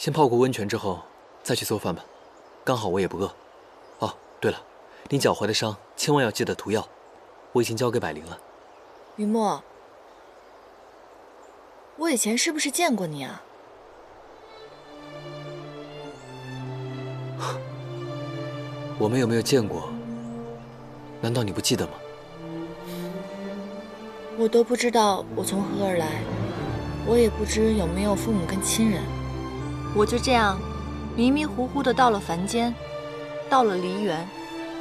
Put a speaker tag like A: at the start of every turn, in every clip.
A: 先泡过温泉之后，再去做饭吧。刚好我也不饿。哦，对了，你脚踝的伤千万要记得涂药，我已经交给百灵了。
B: 雨墨，我以前是不是见过你啊？
A: 我们有没有见过？难道你不记得吗？
B: 我都不知道我从何而来，我也不知有没有父母跟亲人。我就这样迷迷糊糊的到了凡间，到了梨园，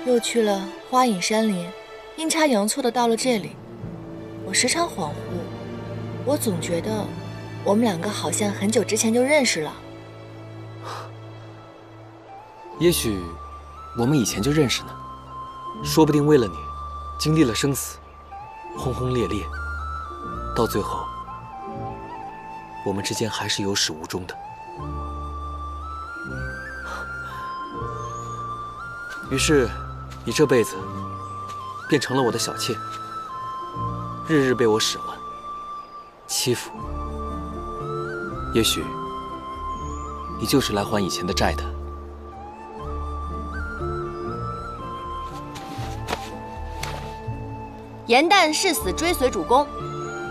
B: 又去了花影山林，阴差阳错的到了这里。我时常恍惚，我总觉得我们两个好像很久之前就认识了。
A: 也许我们以前就认识呢，说不定为了你，经历了生死，轰轰烈烈，到最后，我们之间还是有始无终的。于是，你这辈子变成了我的小妾，日日被我使唤、欺负。也许，你就是来还以前的债的。
B: 严旦誓死追随主公，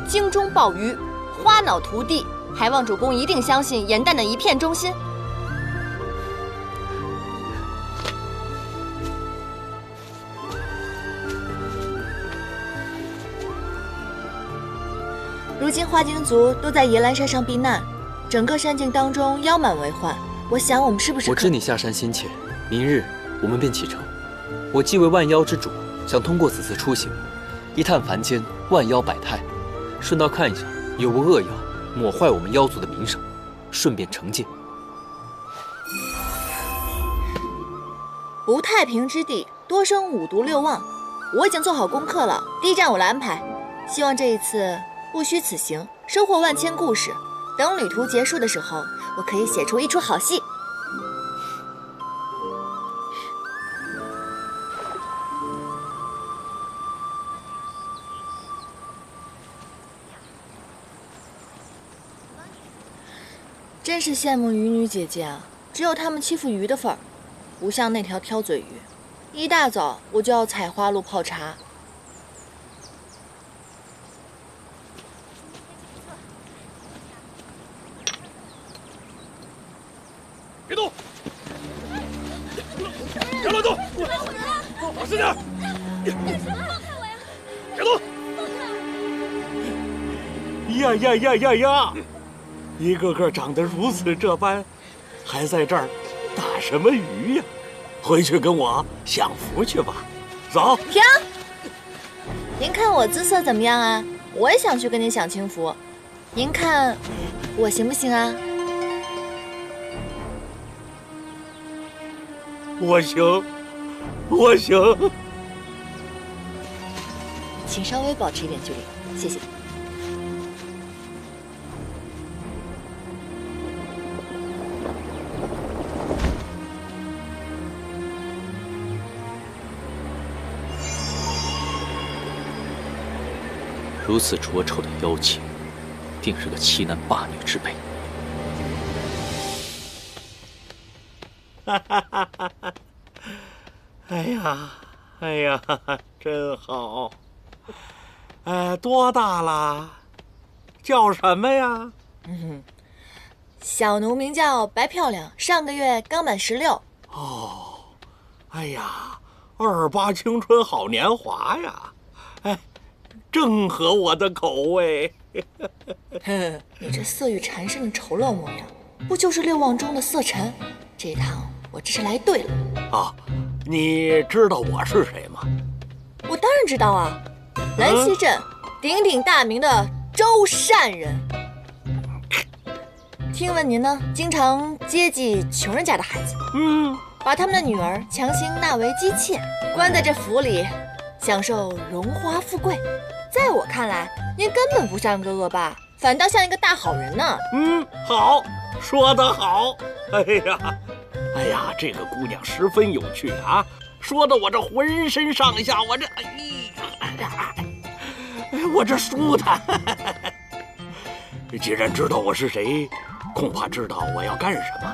B: 京中鲍鱼，花脑涂地，还望主公一定相信严旦的一片忠心。如今花精族都在野兰山上避难，整个山境当中妖蛮为患。我想我们是不是……
A: 我知你下山心切，明日我们便启程。我既为万妖之主，想通过此次出行，一探凡间万妖百态，顺道看一下有无恶妖抹坏我们妖族的名声，顺便惩戒。
B: 不太平之地，多生五毒六旺。我已经做好功课了，第一站我来安排。希望这一次不虚此行，收获万千故事。等旅途结束的时候，我可以写出一出好戏。真是羡慕鱼女姐姐啊，只有她们欺负鱼的份儿，不像那条挑嘴鱼，一大早我就要采花露泡茶。
C: 别动！别乱动！老实点！别动！
D: 呀！一个个长得如此这般，还在这儿打什么鱼呀？回去跟我享福去吧。走。
B: 停！您看我姿色怎么样啊？我也想去跟您享清福，您看我行不行啊？
D: 我行，我行。
B: 请稍微保持一点距离，谢谢。
E: 如此拙丑的妖气，定是个欺男霸女之辈。
D: 哎呀，真好！多大了？叫什么呀？
B: 小奴名叫白漂亮，上个月刚满16。
D: 哦，哎呀，28青春好年华呀！正合我的口味。
B: 你这色欲缠身的丑陋模样，不就是六旺中的色尘？这趟我真是来对了。
D: 啊，你知道我是谁吗？
B: 我当然知道啊，南溪镇鼎鼎大名的周善人。听闻您呢，经常接济穷人家的孩子，把他们的女儿强行纳为姬妾，关在这府里，享受荣华富贵。在我看来，您根本不像个恶霸，反倒像一个大好人呢。
D: 好，说得好。哎呀，这个姑娘十分有趣啊，说的我这浑身上下，我这舒坦。既然知道我是谁，恐怕知道我要干什么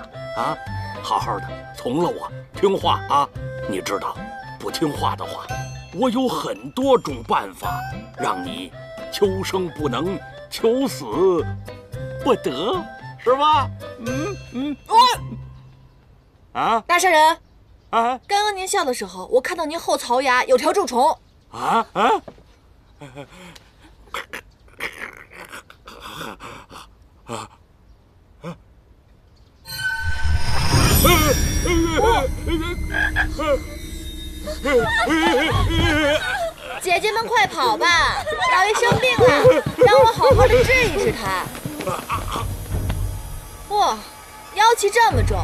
D: 啊！好好的从了我，听话啊！你知道，不听话的话，我有很多种办法让你求生不能，求死不得，是吧？啊！
B: 大善人，
D: 啊！
B: 刚刚您笑的时候，我看到您后槽牙有条蛀虫。
D: 啊！
B: 姐姐们快跑吧！老爷生病了，让我好好的治一治他。哇，妖气这么重，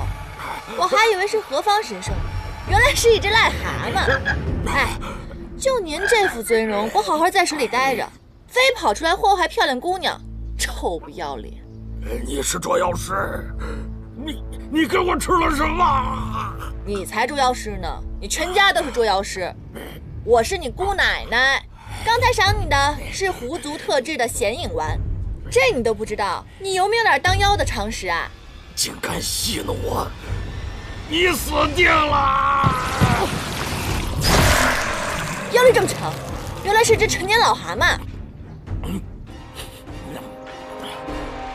B: 我还以为是何方神圣，原来是一只癞蛤蟆。哎，就您这副尊容，不好好在水里待着，非跑出来祸害漂亮姑娘，臭不要脸！
D: 你是捉妖师，你给我吃了什么？
B: 你才捉妖师呢，你全家都是捉妖师。我是你姑奶奶，刚才赏你的是狐族特制的显影丸，这你都不知道，你有没有点当妖的常识啊？
D: 竟敢戏弄我，你死定了！
B: 妖力这么强，原来是只陈年老蛤蟆。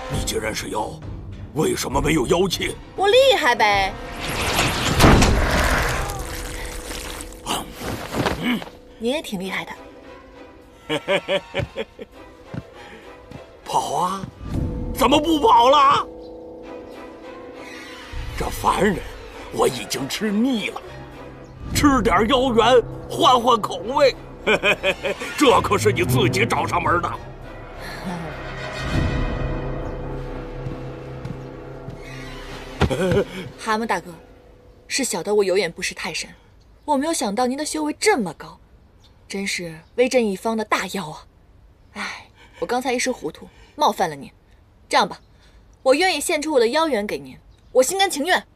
D: 你既然是妖，为什么没有妖气？
B: 我厉害呗。你也挺厉害的。
D: 跑啊！怎么不跑了？这凡人我已经吃腻了，吃点妖元换换口味。这可是你自己找上门的。
B: 蛤蟆大哥，是小的我有眼不识泰山，我没有想到您的修为这么高，真是威震一方的大妖啊！哎，我刚才一时糊涂，冒犯了您。这样吧，我愿意献出我的妖元给您，我心甘情愿。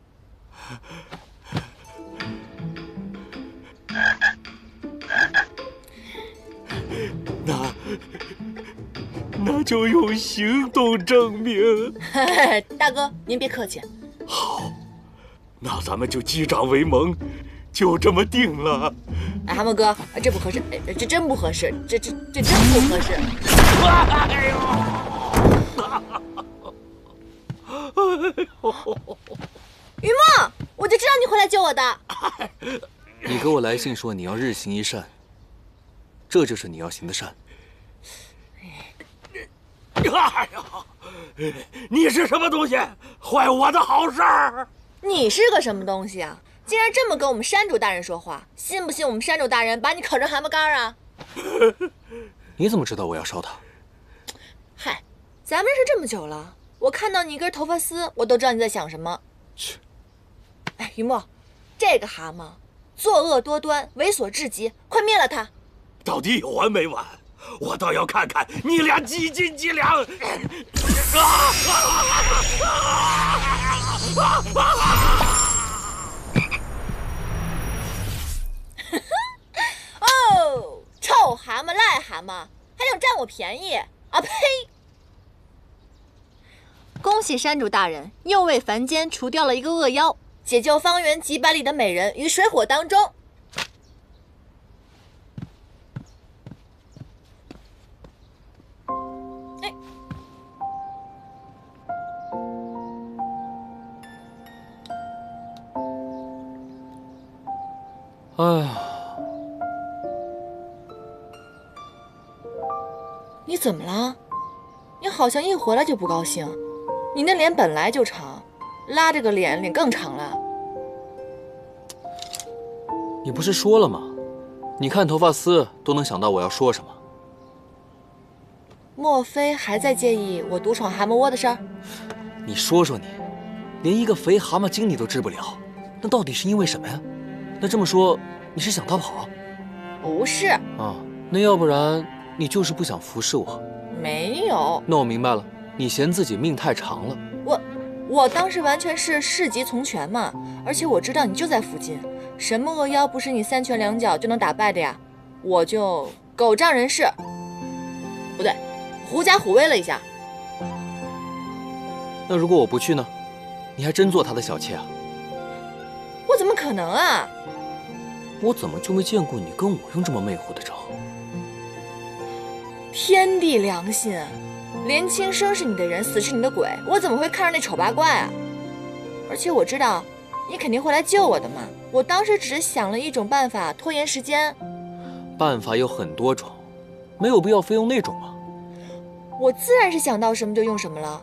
D: 那就用行动证明。
B: 大哥，您别客气。
D: 好，那咱们就击掌为盟，就这么定了。
B: 哎，蛤蟆哥，这不合适，这真不合适，这真不合适。
D: 哎呦！
B: 于墨，我就知道你会来救我的。
A: 你给我来信说你要日行一善，这就是你要行的善。
D: 哎呀，你是什么东西，坏我的好事儿？
B: 你是个什么东西啊？竟然这么跟我们山主大人说话，信不信我们山主大人把你烤成蛤蟆干啊？
A: 你怎么知道我要烧他？
B: 嗨，咱们认识这么久了，我看到你一根头发丝，我都知道你在想什么。
A: 去！
B: 哎，于墨，这个蛤蟆作恶多端，猥琐至极，快灭了他！
D: 到底有完没完？我倒要看看你俩几斤几两！
B: 哦，臭蛤蟆癞蛤蟆，还想占我便宜啊！呸！恭喜山主大人又为凡间除掉了一个恶妖，解救方圆几百里的美人于水火当中。
A: 哎呀，
B: 你怎么了？你好像一回来就不高兴。你那脸本来就长，拉着个脸更长了。
A: 你不是说了吗？你看头发丝都能想到我要说什么。
B: 莫非还在介意我独闯蛤蟆窝的事儿？
A: 你说说你，连一个肥蛤蟆精你都治不了，那到底是因为什么呀？那这么说，你是想逃跑？
B: 不是
A: 啊，那要不然你就是不想服侍我？
B: 没有。
A: 那我明白了，你嫌自己命太长了。
B: 我当时完全是事急从权嘛，而且我知道你就在附近，什么恶妖不是你三拳两脚就能打败的呀？我就狗仗人势，不对，狐假虎威了一下。
A: 那如果我不去呢？你还真做他的小妾啊？
B: 我怎么可能啊？
A: 我怎么就没见过你跟我用这么媚胡的招？
B: 天地良心，连亲生是你的人，死是你的鬼，我怎么会看上那丑八怪啊？而且我知道你肯定会来救我的嘛。我当时只是想了一种办法拖延时间。
A: 办法有很多种，没有必要非用那种嘛。
B: 我自然是想到什么就用什么了。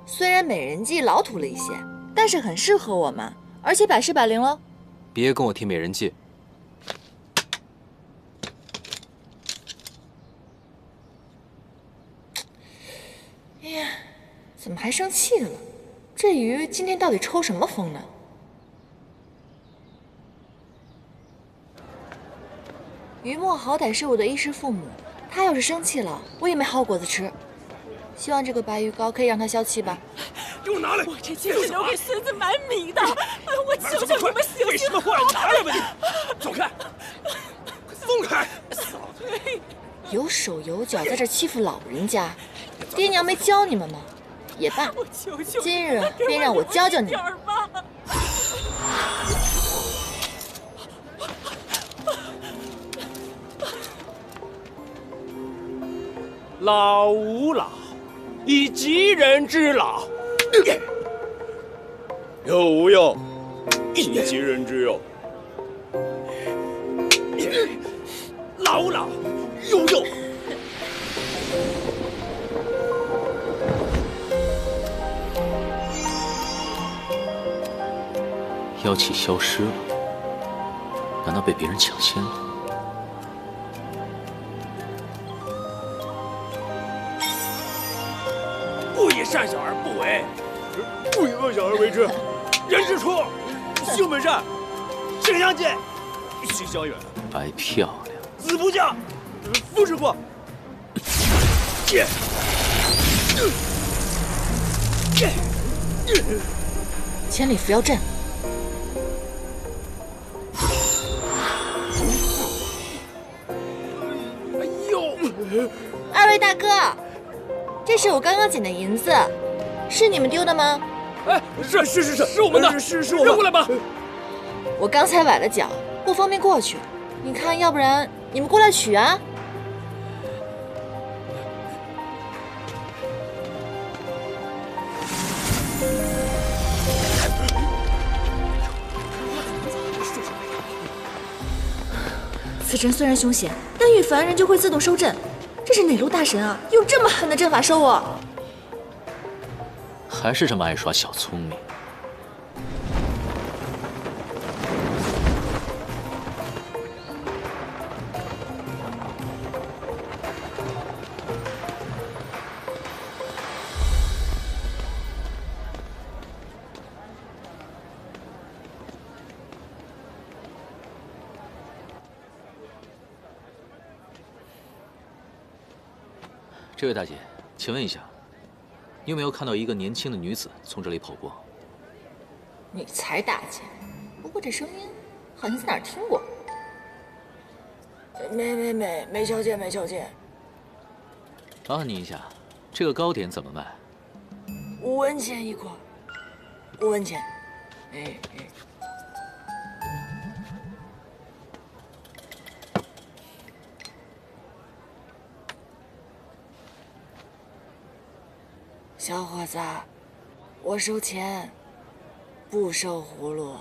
B: 虽然美人计老土了一些，但是很适合我嘛，而且百试百灵了。
A: 别跟我提美人计。
B: 哎呀，怎么还生气了？这鱼今天到底抽什么风呢？于墨好歹是我的衣食父母，他要是生气了，我也没好果子吃。希望这个白鱼膏可以让他消气吧。
C: 给我拿来！
F: 我这钱是留给孙子买米的，我求求你们醒醒！
C: 为什么会拿来吧你？走开！松开！
B: 有手有脚在这欺负老人家，爹娘没教你们吗？也罢，
F: 我求求
B: 今日便让我教教你们。
C: 老吾老，以及人之老，幼吾幼，以及人之幼。老吾老，幼吾幼。
E: 妖气消失了，难道被别人抢先了？
C: 不以善小而不为，不以恶小而为之。人之初，性本善，性相近，习相远。
E: 白漂亮，
C: 子不教，父之过。
B: 千里伏妖阵。
C: 哎呦！
B: 二位大哥，这是我刚刚捡的银子，是你们丢的吗？
C: 哎，是我们的，是我们。扔过来吧。
B: 我刚才崴了脚，不方便过去。你看，要不然你们过来取啊。此阵虽然凶险，但遇凡人就会自动收阵。这是哪路大神啊？用这么狠的阵法收我？
E: 还是这么爱耍小聪明。这位大姐，请问一下，你有没有看到一个年轻的女子从这里跑过？
B: 你才大姐，不过这声音好像在哪儿听过。没瞧见，没瞧见。
E: 麻烦你一下，这个糕点怎么卖
B: ？5文钱一块，5文钱。哎。小伙子，我收钱，不收葫芦。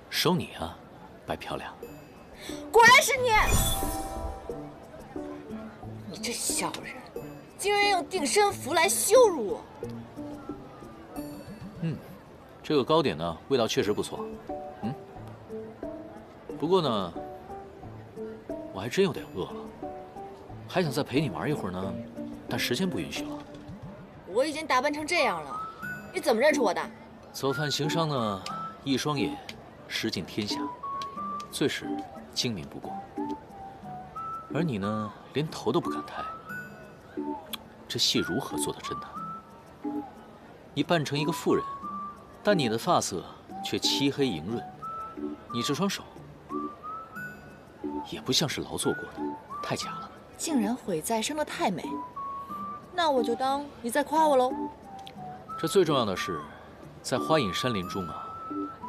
E: 收你啊，白漂亮！
B: 果然是你！你这小人，竟然用定身符来羞辱我！
E: 这个糕点呢，味道确实不错。不过呢，我还真有点饿了，还想再陪你玩一会儿呢，但时间不允许了。
B: 我已经打扮成这样了，你怎么认出我的？
E: 走贩行商呢，一双眼，识尽天下，最是精明不过。而你呢，连头都不敢抬，这戏如何做得真呢？你扮成一个妇人，但你的发色却漆黑莹润，你这双手也不像是劳作过的，太假了。
B: 竟然毁在生得太美，那我就当你在夸我喽。
E: 这最重要的是，在花影山林中啊，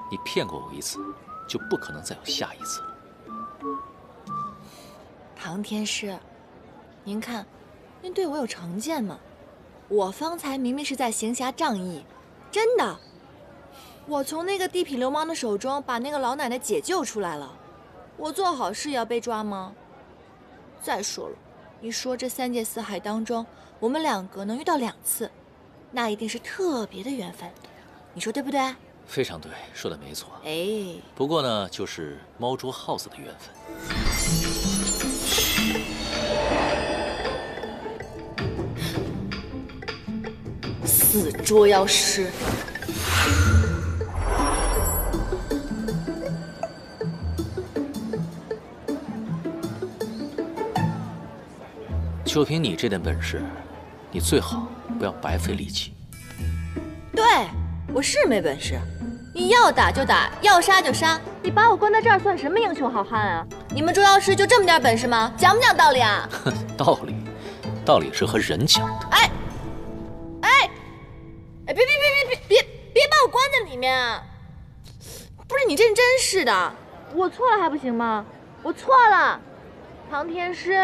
E: 你骗过我一次，就不可能再有下一次了。
B: 唐天师，您看，您对我有成见吗？我方才明明是在行侠仗义，真的。我从那个地痞流氓的手中把那个老奶奶解救出来了，我做好事也要被抓吗？再说了，你说这3界4海当中，我们2个能遇到2次，那一定是特别的缘分，你说对不对？
E: 非常对，说的没错。
B: 哎，
E: 不过呢，就是猫捉耗子的缘分。
B: 死捉妖师！
E: 就凭你这点本事，你最好不要白费力气。
B: 对，我是没本事，你要打就打，要杀就杀，你把我关在这儿算什么英雄好汉啊？你们捉妖师就这么点本事吗？讲不讲道理啊？
E: 道理是和人讲的。
B: 哎，别把我关在里面啊！不是你这人真是的，我错了还不行吗？我错了，唐天师，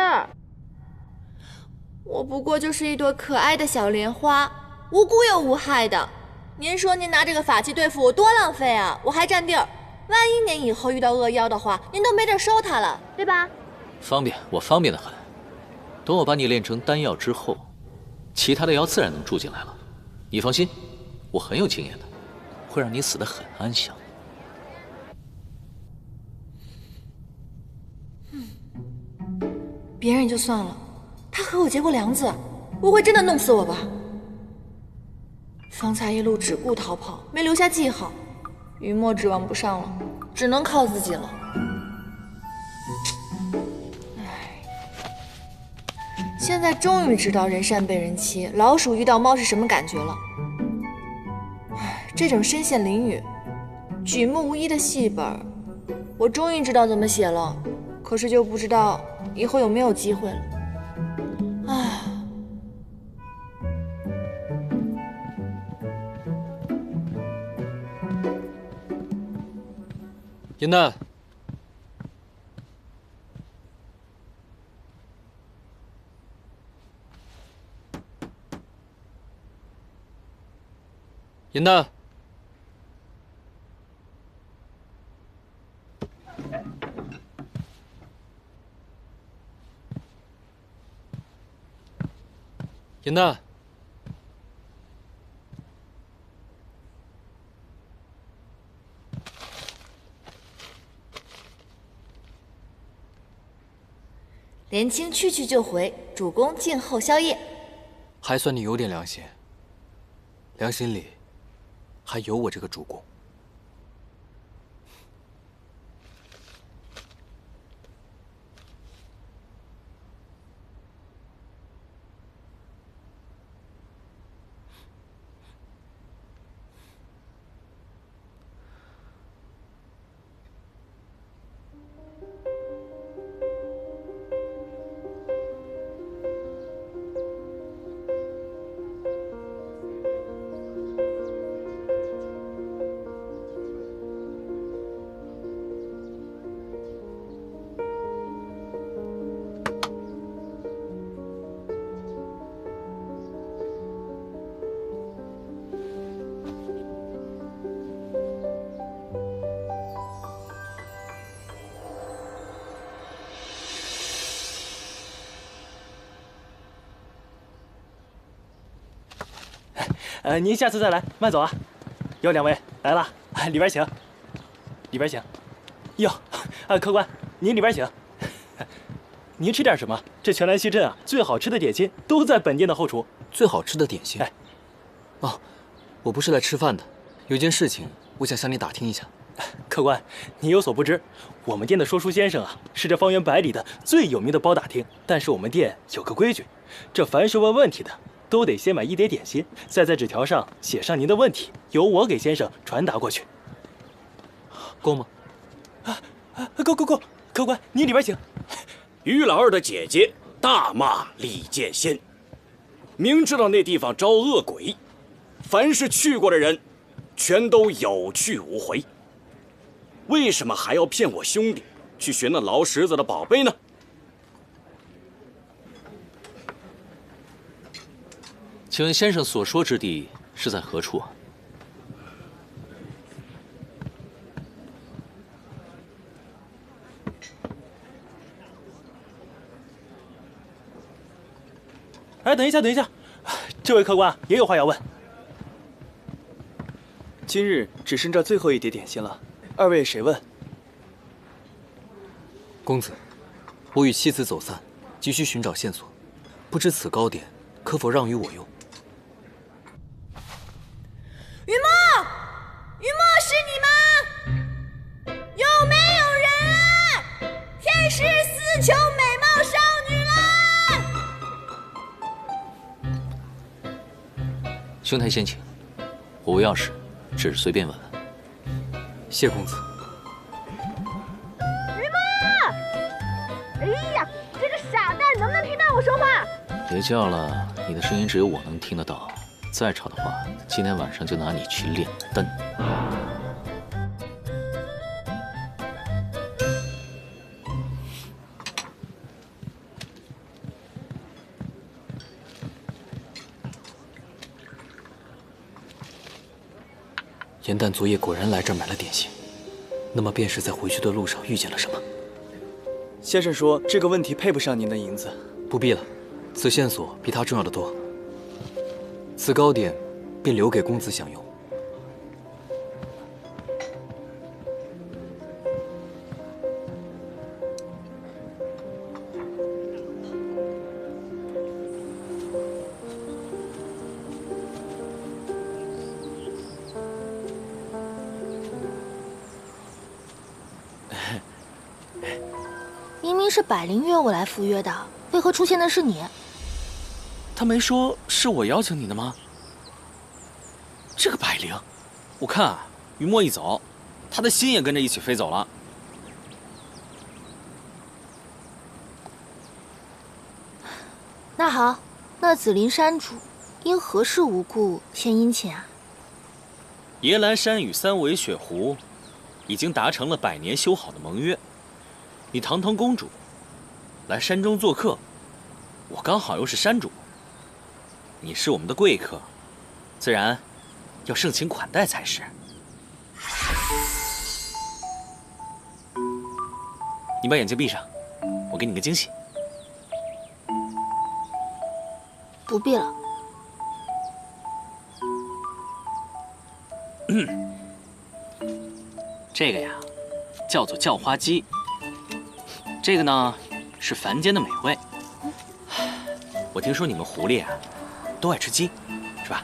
B: 我不过就是一朵可爱的小莲花，无辜又无害的。您说您拿这个法器对付我多浪费啊！我还占地儿，万一您以后遇到恶妖的话，您都没地儿收它了，对吧？
E: 方便，我方便的很。等我把你炼成丹药之后，其他的妖自然能住进来了。你放心，我很有经验的，会让你死得很安详。
B: 别人也就算了，他和我结过梁子，不会真的弄死我吧？方才一路只顾逃跑，没留下记号，雨墨指望不上了，只能靠自己了。唉，现在终于知道人善被人欺，老鼠遇到猫是什么感觉了。唉，这种身陷囹圄、举目无依的戏本，我终于知道怎么写了，可是就不知道以后有没有机会了。唉。
A: 银蛋，银蛋，银蛋。
B: 莲青去去就回，主公静候宵夜。
A: 还算你有点良心，良心里还有我这个主公。
C: 您下次再来，慢走啊。有2位来了，里边请，里边请。哟，客官，您里边请。您吃点什么？这全兰溪镇啊，最好吃的点心都在本店的后厨。
A: 最好吃的点心？哦，我不是来吃饭的，有件事情我想向你打听一下。
C: 客官，您有所不知，我们店的说书先生啊，是这方圆百里的最有名的包打听。但是我们店有个规矩，这凡是问问题的，都得先买1碟点心，再在纸条上写上您的问题，由我给先生传达过去，
A: 够吗？
C: 够，客官您里边请。
D: 于老二的姐姐大骂李剑仙，明知道那地方招恶鬼，
G: 凡是去过的人，全都有去无回。为什么还要骗我兄弟去寻那劳什子的宝贝呢？
E: 请问先生所说之地是在何处啊？
C: 哎，等一下，等一下，这位客官也有话要问。
A: 今日只剩这最后一碟点心了，二位谁问？公子，我与妻子走散，急需寻找线索，不知此糕点可否让与我用？
F: 雨墨，雨墨是你吗？有没有人？天师私求美貌少女啦！
E: 兄台先请，我无要事，只是随便问问。
A: 谢公子。
F: 雨墨，哎呀，这个傻蛋，能不能听到我说话？
E: 别叫了，你的声音只有我能听得到。再吵的话，今天晚上就拿你去炼丹。
A: 严旦昨夜果然来这儿买了点心，那么便是在回去的路上遇见了什么？
H: 先生说这个问题配不上您的银子。
A: 不必了，此线索比他重要的多。此糕点便留给公子享用。
B: 明明是百灵约我来赴约的，为何出现的是你？
I: 他没说是我邀请你的吗？这个百灵，我看啊，雨墨一走，他的心也跟着一起飞走了。
B: 那好，那紫灵山主因何事无故献殷勤啊？
I: 耶兰山与三尾雪湖已经达成了100年修好的盟约。你堂堂公主来山中做客，我刚好又是山主，你是我们的贵客，自然要盛情款待才是。你把眼睛闭上，我给你个惊喜。
B: 不必了。
I: 这个呀，叫做叫花鸡。这个呢，是凡间的美味。我听说你们狐狸啊，都爱吃鸡，是吧？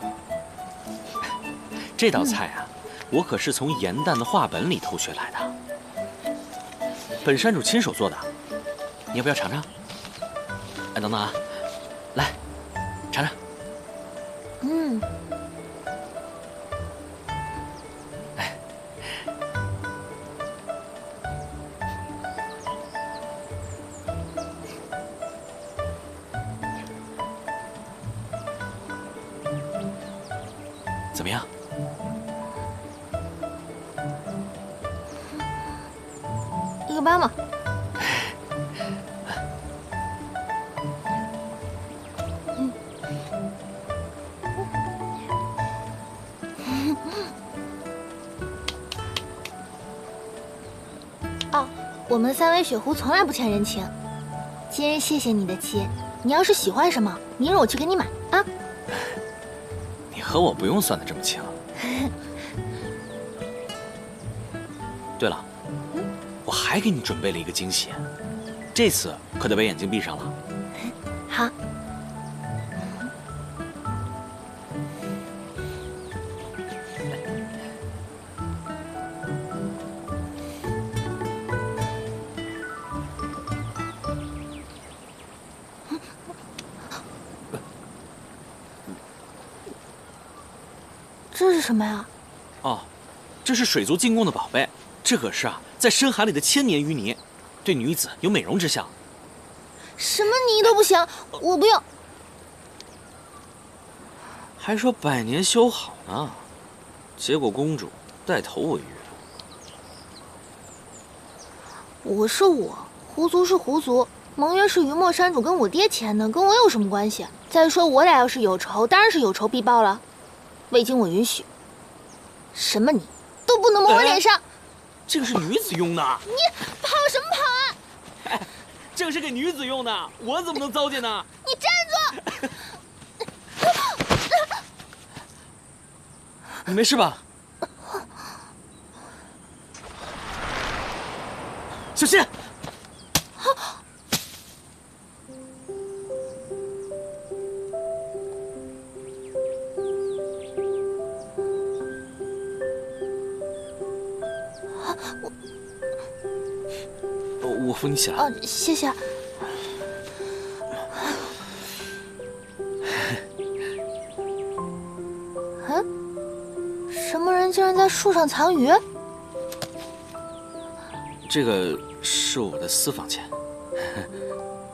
I: 这道菜啊，我可是从严旦的画本里偷学来的，本山主亲手做的，你要不要尝尝？哎，等等啊，来，尝尝。
B: 嗯。
I: 怎么样？
B: 一个般吧。哦，我们三尾雪狐从来不欠人情。今日谢谢你的妻，你要是喜欢什么，明日我去给你买啊。
I: 你和我不用算得这么清。对了，我还给你准备了一个惊喜，这次可得把眼睛闭上了。
B: 好。这是什么呀？
I: 哦，这是水族进贡的宝贝，这可是啊，在深海里的千年淤泥，对女子有美容之效。
B: 什么泥都不行，我不用。
I: 还说百年修好呢，结果公主带头违约。
J: 我是我，狐族是狐族，盟约是云墨山主跟我爹签的，跟我有什么关系？再说我俩要是有仇，当然是有仇必报了。未经我允许，什么你都不能抹我脸上。
I: 这个是女子用的。
J: 你跑什么跑啊？
I: 这个是给女子用的，我怎么能糟践呢？
J: 你站住！
I: 你没事吧？小心！我扶你起来。
J: 谢谢。什么人竟然在树上藏鱼？
I: 这个是我的私房钱。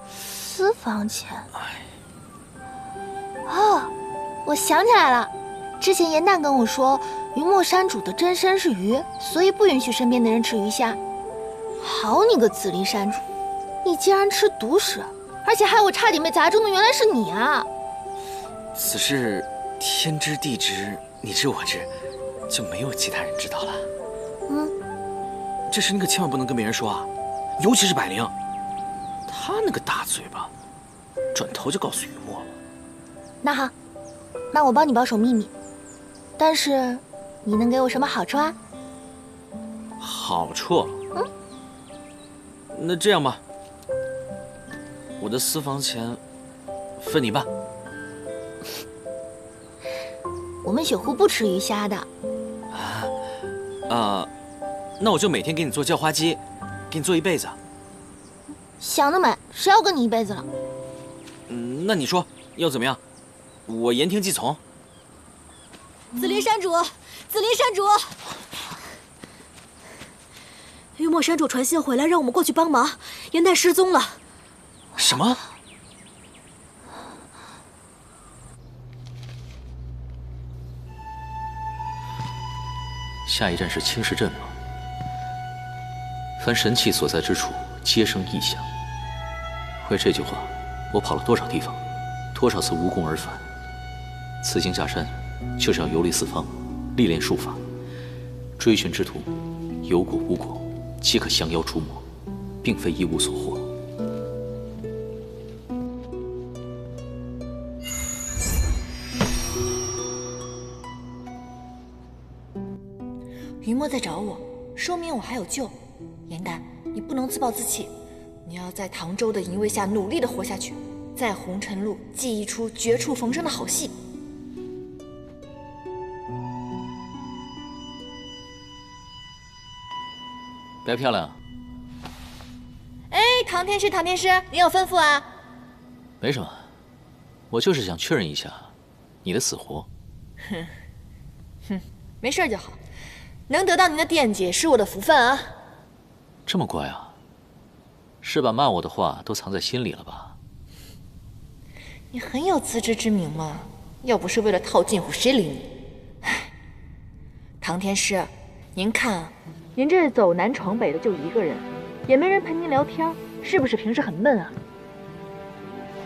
J: 私房钱？哦，我想起来了，之前严旦跟我说，云墨山主的真身是鱼，所以不允许身边的人吃鱼虾。好你个紫菱山主，你竟然吃独食，而且害我差点被砸中的原来是你啊！
I: 此事天知地知，你知我知，就没有其他人知道了。这事你可千万不能跟别人说啊，尤其是百灵，他那个大嘴巴，转头就告诉雨墨了。
J: 那好，那我帮你保守秘密，但是你能给我什么好处啊？
I: 好处？那这样吧，我的私房钱分你半。
J: 我们雪狐不吃鱼虾的。
I: 那我就每天给你做叫花鸡，给你做一辈子。
J: 想得美，谁要跟你一辈子了？
I: 那你说要怎么样？我言听计从。
F: 紫菱山主，紫菱山主，云墨山主传信回来，让我们过去帮忙。严旦失踪了。
I: 什么？下一站是青石镇吗？凡神器所在之处，皆生异象。为这句话，我跑了多少地方，多少次无功而返。此行下山，就是要游历四方，历练术法。追寻之途，有果无果，皆可降妖除魔，并非一无所获。
B: 云墨在找我，说明我还有救。严旦，你不能自暴自弃，你要在唐州的淫威下努力的活下去，在红尘路记一出绝处逢生的好戏。
E: 白漂亮。
B: 哎，唐天师，唐天师，你有吩咐啊？
E: 没什么，我就是想确认一下你的死活。
B: 没事就好，能得到您的惦记是我的福分啊。
E: 这么乖啊？是把骂我的话都藏在心里了吧？
B: 你很有自知之明嘛，要不是为了套近乎，谁理你？唉，唐天师，您看啊，您这走南闯北的就一个人，也没人陪您聊天，是不是平时很闷啊？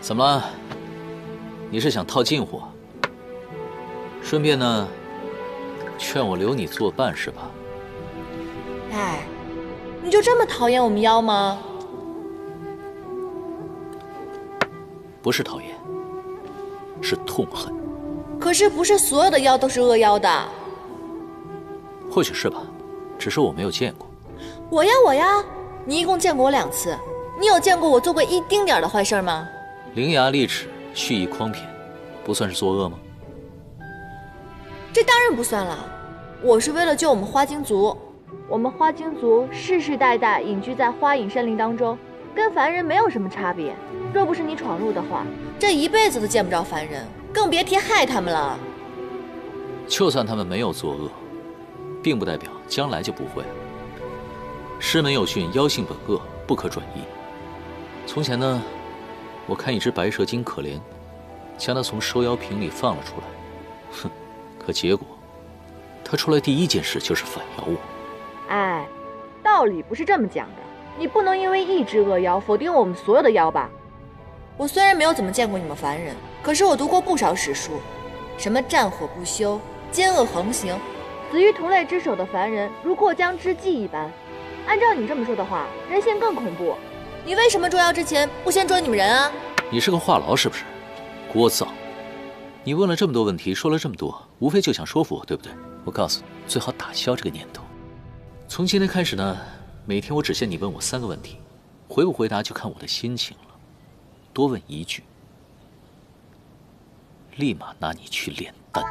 E: 怎么了？你是想套近乎？顺便呢，劝我留你作伴是吧？
B: 哎，你就这么讨厌我们妖吗？
E: 不是讨厌，是痛恨。
B: 可是不是所有的妖都是恶妖的。
E: 或许是吧，只是我没有见过。
B: 我呀，你一共见过我2次，你有见过我做过一丁点的坏事吗？
E: 伶牙俐齿、蓄意诓骗，不算是作恶吗？
B: 这当然不算了，我是为了救我们花精族。我们花精族世世代代隐居在花影山林当中，跟凡人没有什么差别。若不是你闯入的话，这一辈子都见不着凡人，更别提害他们了。
E: 就算他们没有作恶，并不代表将来就不会。师门有训，妖性本恶，不可转移。从前呢，我看一只白蛇精可怜，将它从收妖瓶里放了出来，哼，可结果，他出来第一件事就是反咬我。
B: 哎，道理不是这么讲的，你不能因为一只恶妖否定我们所有的妖吧？我虽然没有怎么见过你们凡人，可是我读过不少史书，什么战火不休、奸恶横行，死于同类之手的凡人如过江之鲫一般。按照你这么说的话，人性更恐怖。你为什么捉妖之前不先捉你们人啊？
E: 你是个话痨是不是？聒噪！你问了这么多问题，说了这么多，无非就想说服我，对不对？我告诉你，最好打消这个念头。从今天开始呢，每天我只限你问我3个问题，回不回答就看我的心情了。多问1句，立马拿你去炼丹。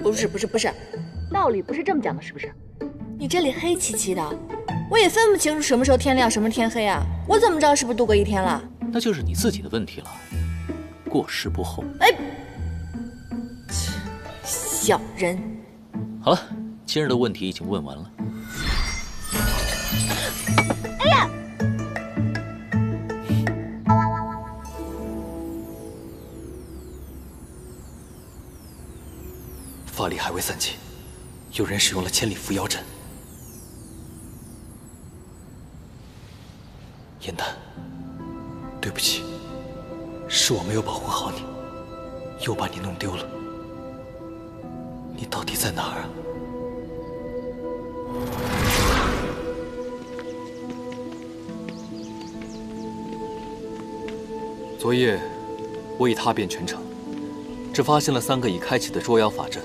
B: 不是，道理不是这么讲的，是不是？你这里黑漆漆的，我也分不清楚什么时候天亮，什么时候天黑啊！我怎么知道是不是度过1天了？
E: 那就是你自己的问题了，过时不候。
B: 哎，小人。
E: 好了，今日的问题已经问完了。
B: 哎呀！
A: 法力还未散尽，有人使用了千里伏妖阵。颜丹，对不起，是我没有保护好你，又把你弄丢了。你到底在哪儿啊？昨夜，我已踏遍全城，只发现了3个已开启的捉妖法阵，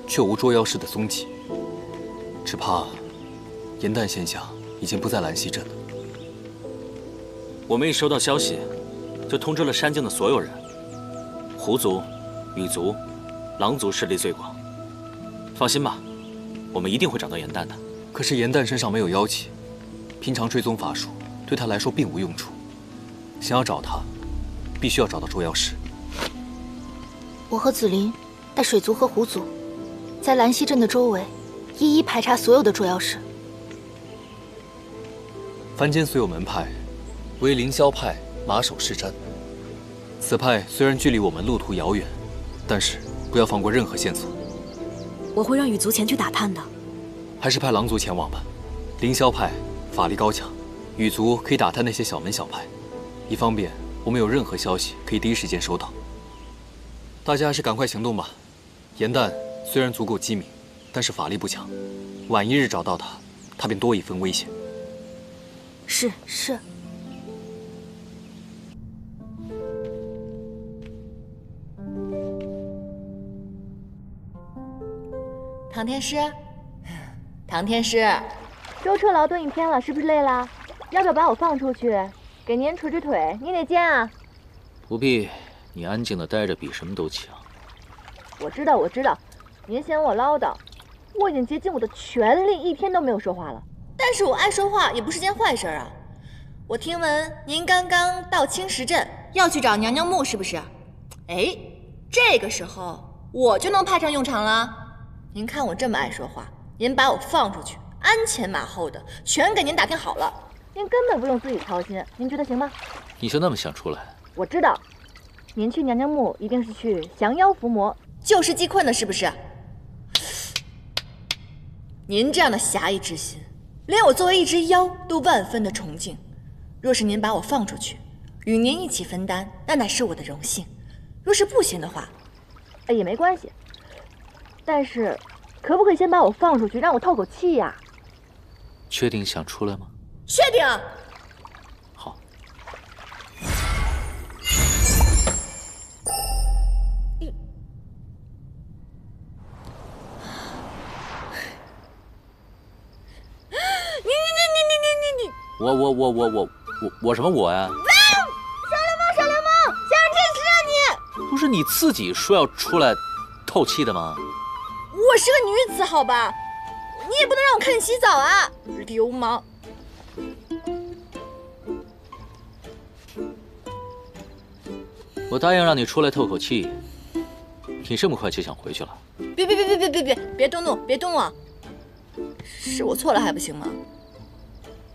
A: 却无捉妖师的踪迹。只怕颜丹仙下已经不在兰溪镇了。
I: 我们一收到消息，就通知了山境的所有人。狐族、羽族、狼族势力最广。放心吧，我们一定会找到颜丹的。
A: 可是颜丹身上没有妖气，平常追踪法术对他来说并无用处。想要找他，必须要找到捉妖师。
J: 我和紫菱带水族和狐族，在兰溪镇的周围，一一排查所有的捉妖师。
A: 凡间所有门派，唯凌霄派马首是瞻。此派虽然距离我们路途遥远，但是不要放过任何线索。
F: 我会让羽族前去打探的。
A: 还是派狼族前往吧。凌霄派法力高强，羽族可以打探那些小门小派，以方便我们有任何消息可以第一时间收到。大家还是赶快行动吧。颜丹虽然足够机敏，但是法力不强，晚1日找到他，他便多一分危险。
J: 是。
B: 唐天师，唐天师，舟车劳顿1天了，是不是累了？要不要把我放出去，给您捶捶腿，捏捏肩啊？
E: 不必，你安静的待着比什么都强。
B: 我知道，您嫌我唠叨，我已经竭尽我的全力，1天都没有说话了。但是我爱说话也不是件坏事啊。我听闻您刚刚到青石镇，要去找娘娘墓，是不是？哎，这个时候我就能派上用场了。您看我这么爱说话，您把我放出去，鞍前马后的全给您打听好了，您根本不用自己操心，您觉得行吗？
E: 你就那么想出来？
B: 我知道，您去娘娘墓一定是去降妖伏魔、救世济困的，是不是？您这样的侠义之心，连我作为一只妖都万分的崇敬。若是您把我放出去，与您一起分担，那乃是我的荣幸。若是不行的话，也没关系。但是，可不可以先把我放出去，让我透口气呀？
E: 确定想出来吗？
B: 确定。
E: 好。我什么我呀？
F: 小流氓，想认识啊你！
E: 不是你自己说要出来透气的吗？
B: 我是个女子，好吧？你也不能让我看你洗澡啊，流氓！
E: 我答应让你出来透口气，你这么快就想回去了？
B: 别动怒，别动啊！是我错了还不行吗？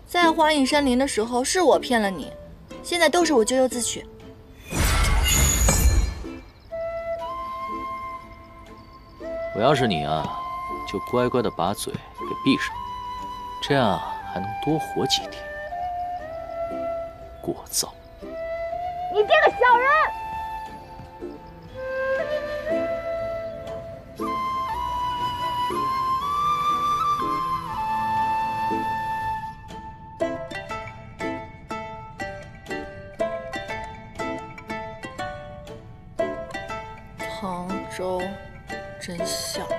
B: 在华隐山林的时候是我骗了你，现在都是我咎由自取。
E: 我要是你啊，就乖乖的把嘴给闭上，这样还能多活几天。聒噪！
F: 你这个小人！
B: 唐周真小人，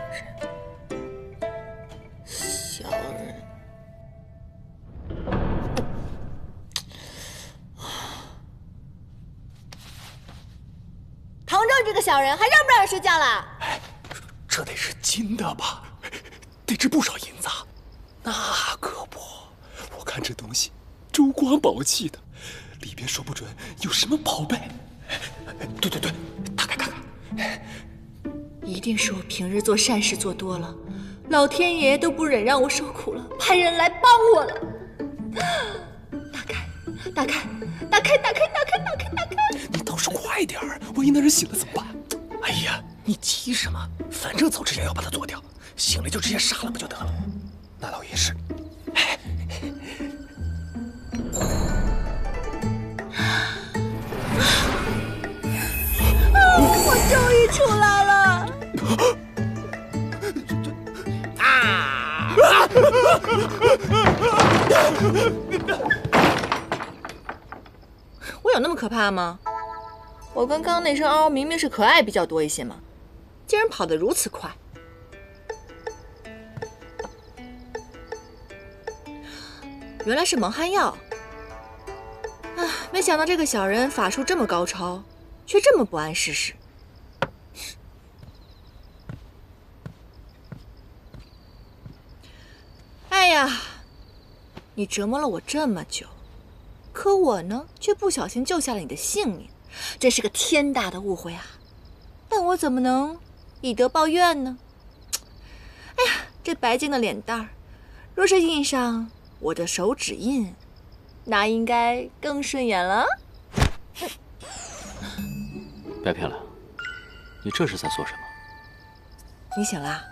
B: 小人。
F: 唐周这个小人，还让不让人睡觉了？
D: 哎，这得是金的吧？得值不少银子。那可不，我看这东西珠光宝气的，里边说不准有什么宝贝。对，打开看看。
B: 一定是我平日做善事做多了，老天爷都不忍让我受苦了，派人来帮我了。打开！
D: 你倒是快点儿，万一那人醒了怎么办？哎呀，你急什么？反正走之前要把他做掉，醒了就直接杀了不就得了？那倒也是。
F: 我终于出来了！
B: 我有那么可怕吗？我跟刚刚那声嗷明明是可爱比较多一些嘛，竟然跑得如此快。原来是蒙汗药。啊，没想到这个小人法术这么高超，却这么不谙世事。哎呀，你折磨了我这么久，可我呢，却不小心救下了你的性命，真是个天大的误会啊！但我怎么能以德报怨呢？哎呀，这白净的脸蛋儿，若是印上我的手指印，那应该更顺眼了。
E: 别漂亮，你这是在做什么？
B: 你醒啦？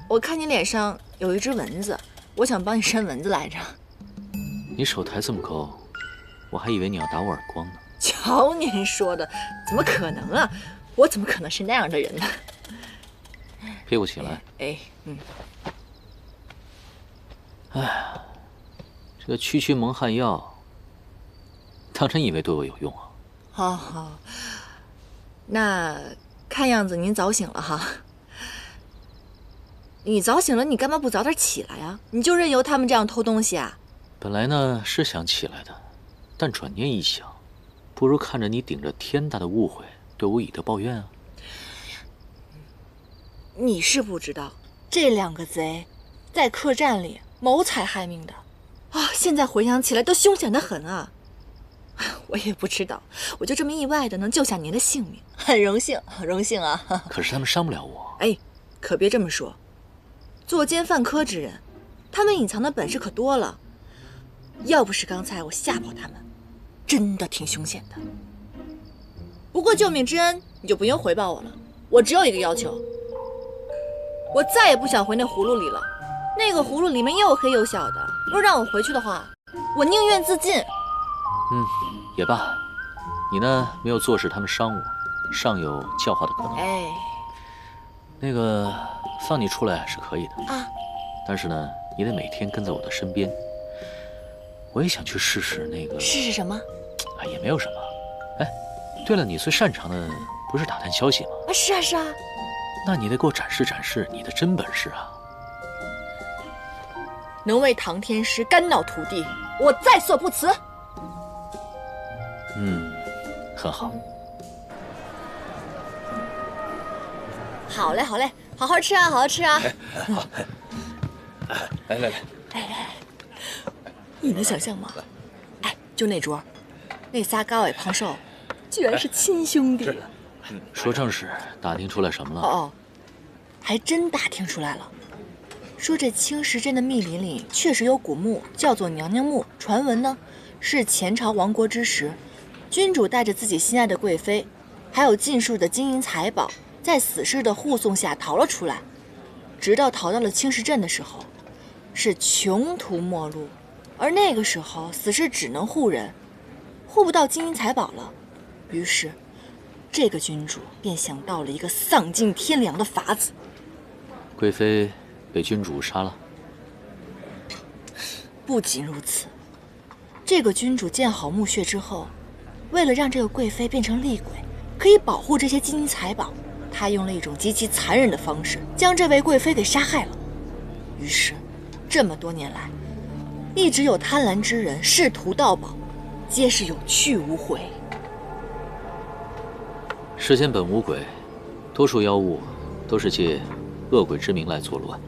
B: 我看你脸上有一只蚊子，我想帮你扇蚊子来着。
E: 你手抬这么高，我还以为你要打我耳光呢。
B: 瞧您说的，怎么可能啊？我怎么可能是那样的人呢？
E: 屁股起来。
B: 哎，
E: 哎，这个区蒙汗药，当真以为对我有用啊？
B: 好，那看样子您早醒了哈。你早醒了，你干嘛不早点起来呀？你就任由他们这样偷东西啊？
E: 本来呢是想起来的，但转念一想，不如看着你顶着天大的误会对我以德报怨啊。
B: 你是不知道，这两个贼在客栈里谋财害命的啊！现在回想起来都凶险得很啊！我也不知道，我就这么意外的能救下您的性命，很荣幸，很荣幸啊！
E: 可是他们伤不了我。
B: 哎，可别这么说，作奸犯科之人，他们隐藏的本事可多了。要不是刚才我吓跑他们，真的挺凶险的。不过救命之恩你就不用回报我了，我只有一个要求，我再也不想回那葫芦里了。那个葫芦里面又黑又小的，若让我回去的话，我宁愿自尽。
E: 也罢，你呢没有坐视他们伤我，尚有教化的可能。
B: 哎，
E: 那个放你出来是可以的
B: 啊，
E: 但是呢，你得每天跟在我的身边。我也想去试试那个。
B: 试试什么？
E: 也没有什么。哎，对了，你最擅长的不是打探消息吗？
B: 啊，是啊。
E: 那你得给我展示展示你的真本事啊！
B: 能为唐天师肝脑涂地，我在所不辞。
E: 很好。
B: 好嘞，好好吃啊，好好吃啊！
D: 好，来，
B: 你能想象吗？哎，就那桌，那仨高矮胖瘦，居然是亲兄弟。
E: 说正事，打听出来什么了？
B: 哦，还真打听出来了。说这青石镇的密林里确实有古墓，叫做娘娘墓。传闻呢，是前朝亡国之时，君主带着自己心爱的贵妃，还有尽数的金银财宝，在死士的护送下逃了出来，直到逃到了青石镇的时候，是穷途末路。而那个时候，死士只能护人，护不到金银财宝了。于是，这个君主便想到了一个丧尽天良的法子。
E: 贵妃被君主杀了。
B: 不仅如此，这个君主建好墓穴之后，为了让这个贵妃变成厉鬼，可以保护这些金银财宝，他用了一种极其残忍的方式将这位贵妃给杀害了。于是，这么多年来，一直有贪婪之人试图盗宝，皆是有去无回。
E: 世间本无鬼，多数妖物都是借恶鬼之名来作乱。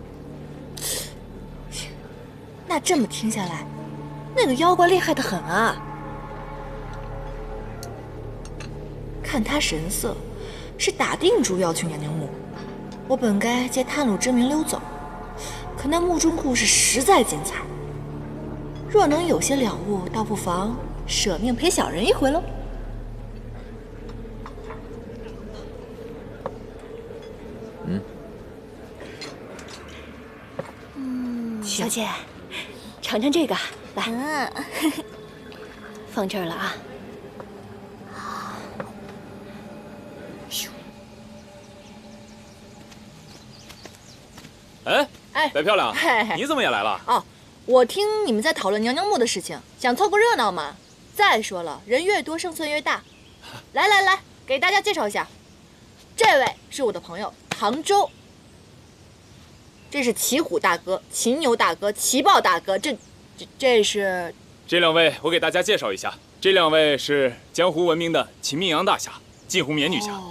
B: 那这么听下来，那个妖怪厉害得很啊！看他神色，是打定主要去娘娘墓。我本该借探路之名溜走，可那墓中故事实在精彩，若能有些了悟，倒不妨舍命陪小人一回喽。
F: 小姐，尝尝这个，来，放这儿了啊。
K: 哎，白漂亮，你怎么也来了？
B: 哦，我听你们在讨论娘娘墓的事情，想凑个热闹嘛。再说了，人越多胜算越大。来，给大家介绍一下，这位是我的朋友唐周。这是骑虎大哥、秦牛大哥、骑豹大哥，这是……
K: 这两位我给大家介绍一下，这两位是江湖闻名的秦明阳大侠、晋湖绵女侠。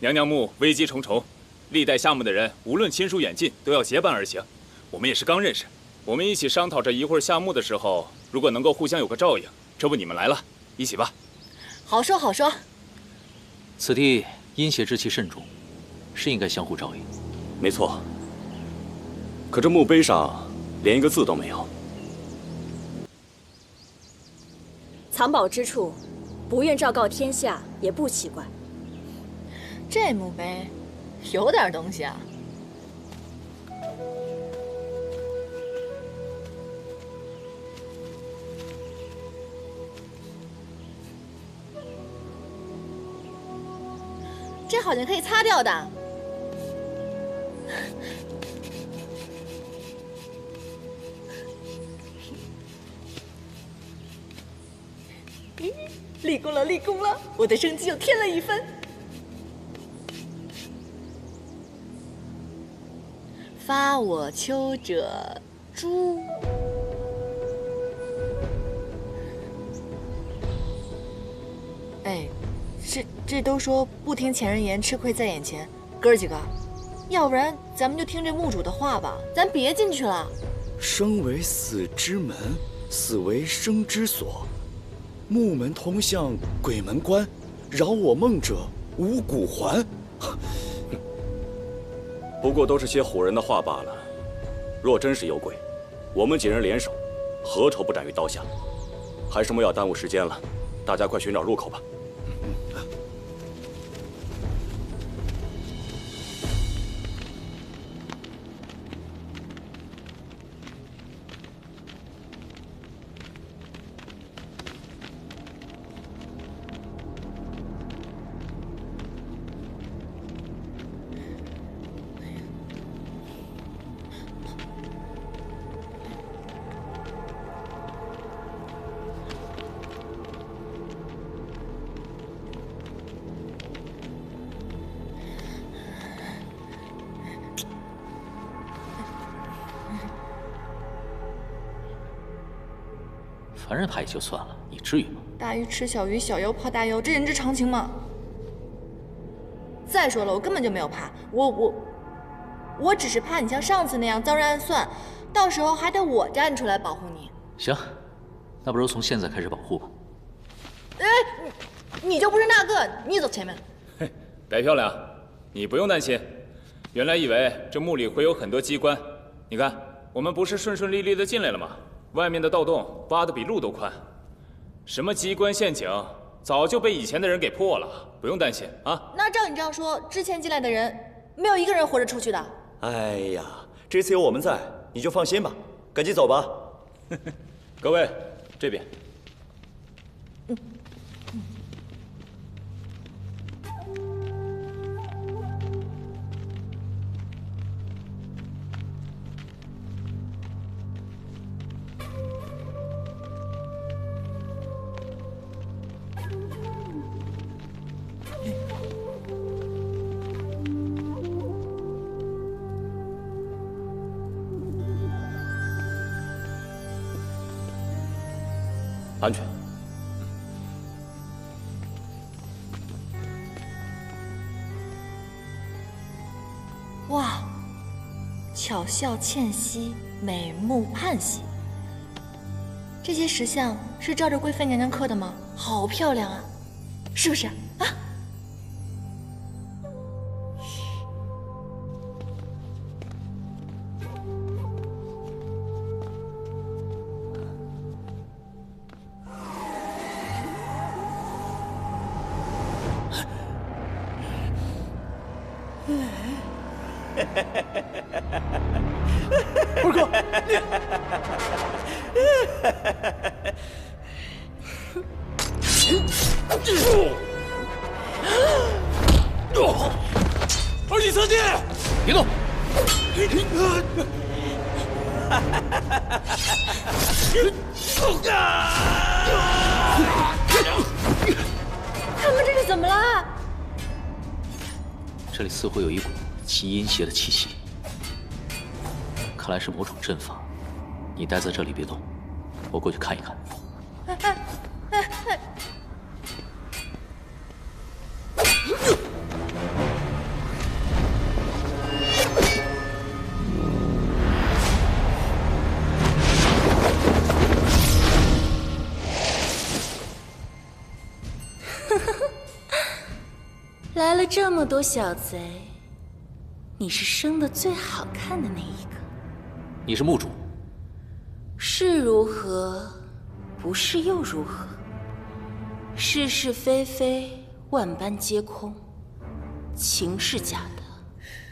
K: 娘娘墓危机重重，历代下墓的人无论亲疏远近都要结伴而行。我们也是刚认识，我们一起商讨着一会儿下墓的时候，如果能够互相有个照应，这不你们来了，一起吧。
B: 好说好说。
E: 此地阴邪之气甚重，是应该相互照应。
G: 没错。可这墓碑上连一个字都没有。
F: 藏宝之处，不愿昭告天下也不奇怪。
B: 这墓碑有点东西啊。这好像可以擦掉的。立功了，立功了！我的生机又添了一分。发我丘者诛。哎，这都说不听前人言，吃亏在眼前。哥儿几个，要不然咱们就听这墓主的话吧，咱别进去了。
H: 生为死之门，死为生之所。木门通向鬼门关，扰我梦者五谷还。
G: 不过都是些唬人的话罢了。若真是有鬼，我们几人联手，何愁不斩于刀下？还是莫要耽误时间了，大家快寻找入口吧。
E: 凡人怕也就算了，你至于吗？
B: 大鱼吃小鱼，小妖怕大妖，这人之常情嘛。再说了，我根本就没有怕，我只是怕你像上次那样遭人暗算，到时候还得我站出来保护你。
E: 行，那不如从现在开始保护吧。
B: 哎，你就不是那个，你走前面。
K: 嘿，白漂亮，你不用担心。原来以为这墓里会有很多机关，你看，我们不是顺顺利利的进来了吗？外面的盗洞挖得比路都宽，什么机关陷阱，早就被以前的人给破了，不用担心啊。
B: 那照你这样说，之前进来的人没有一个人活着出去的。
H: 哎呀，这次有我们在，你就放心吧，赶紧走吧。
G: 各位，这边。安全。
B: 哇，巧笑倩兮，美目盼兮。这些石像是照着贵妃娘娘刻的吗？好漂亮啊，是不是啊？
H: 二哥，
D: 二弟三弟，
E: 别动！
B: 他们这是怎么了？
E: 这里似乎有一股极阴邪的气息，看来是某种阵法。你待在这里别动，我过去看一看。
F: 来了这么多小贼，你是生得最好看的那一个。
E: 你是墓主，
F: 是如何，不是又如何？是是非非，万般皆空。情是假的，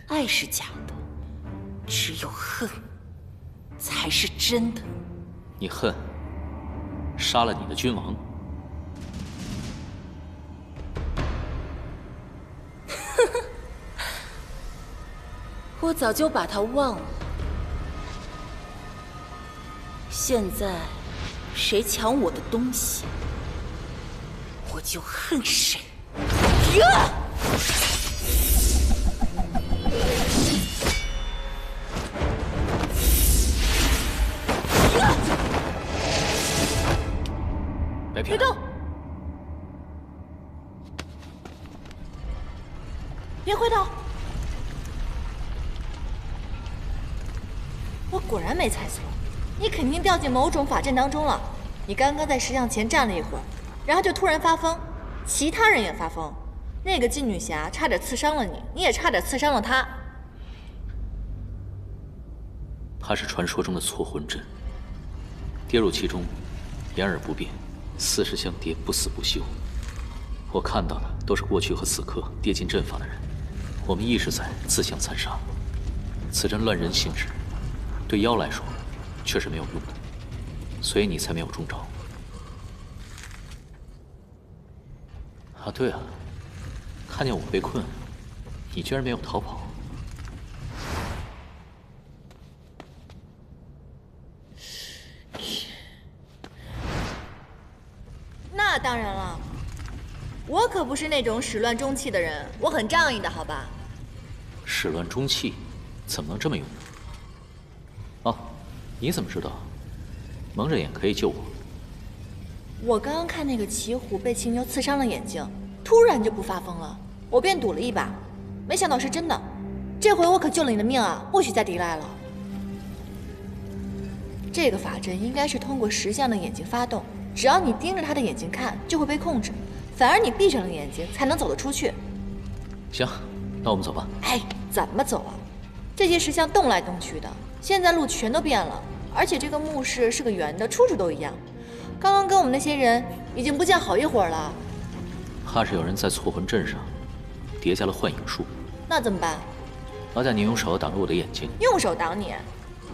F: 爱是假的，只有恨才是真的。
E: 你恨杀了你的君王。
F: 我早就把他忘了。现在谁抢我的东西，我就恨谁。
E: 别动！
B: 别回头！我果然没猜错，你肯定掉进某种法阵当中了。你刚刚在石像前站了一会儿，然后就突然发疯，其他人也发疯。那个金女侠差点刺伤了你，你也差点刺伤了她。
E: 它是传说中的错魂阵，跌入其中，掩耳不变，40相叠，不死不休。我看到的都是过去和此刻跌进阵法的人，我们一直在自相残杀。此阵乱人性质，对妖来说却是没有用的，所以你才没有中招。啊，对了，看见我被困，你居然没有逃跑。
B: 那当然了，我可不是那种始乱终弃的人，我很仗义的，好吧？
E: 始乱终弃，怎么能这么用呢？哦，你怎么知道蒙着眼可以救我？
B: 我刚刚看那个骑虎被骑牛刺伤了眼睛，突然就不发疯了，我便赌了一把，没想到是真的。这回我可救了你的命啊，不许再抵赖了。这个法阵应该是通过石像的眼睛发动，只要你盯着他的眼睛看，就会被控制，反而你闭上了眼睛才能走得出去。
E: 行，那我们走吧。
B: 哎，怎么走啊？这些石像动来动去的，现在路全都变了，而且这个墓室是个圆的，处处都一样。刚刚跟我们那些人已经不见好一会儿了，
E: 怕是有人在错魂阵上叠加了幻影术。
B: 那怎么办？
E: 好歹你用手挡住我的眼睛。
B: 用手挡你？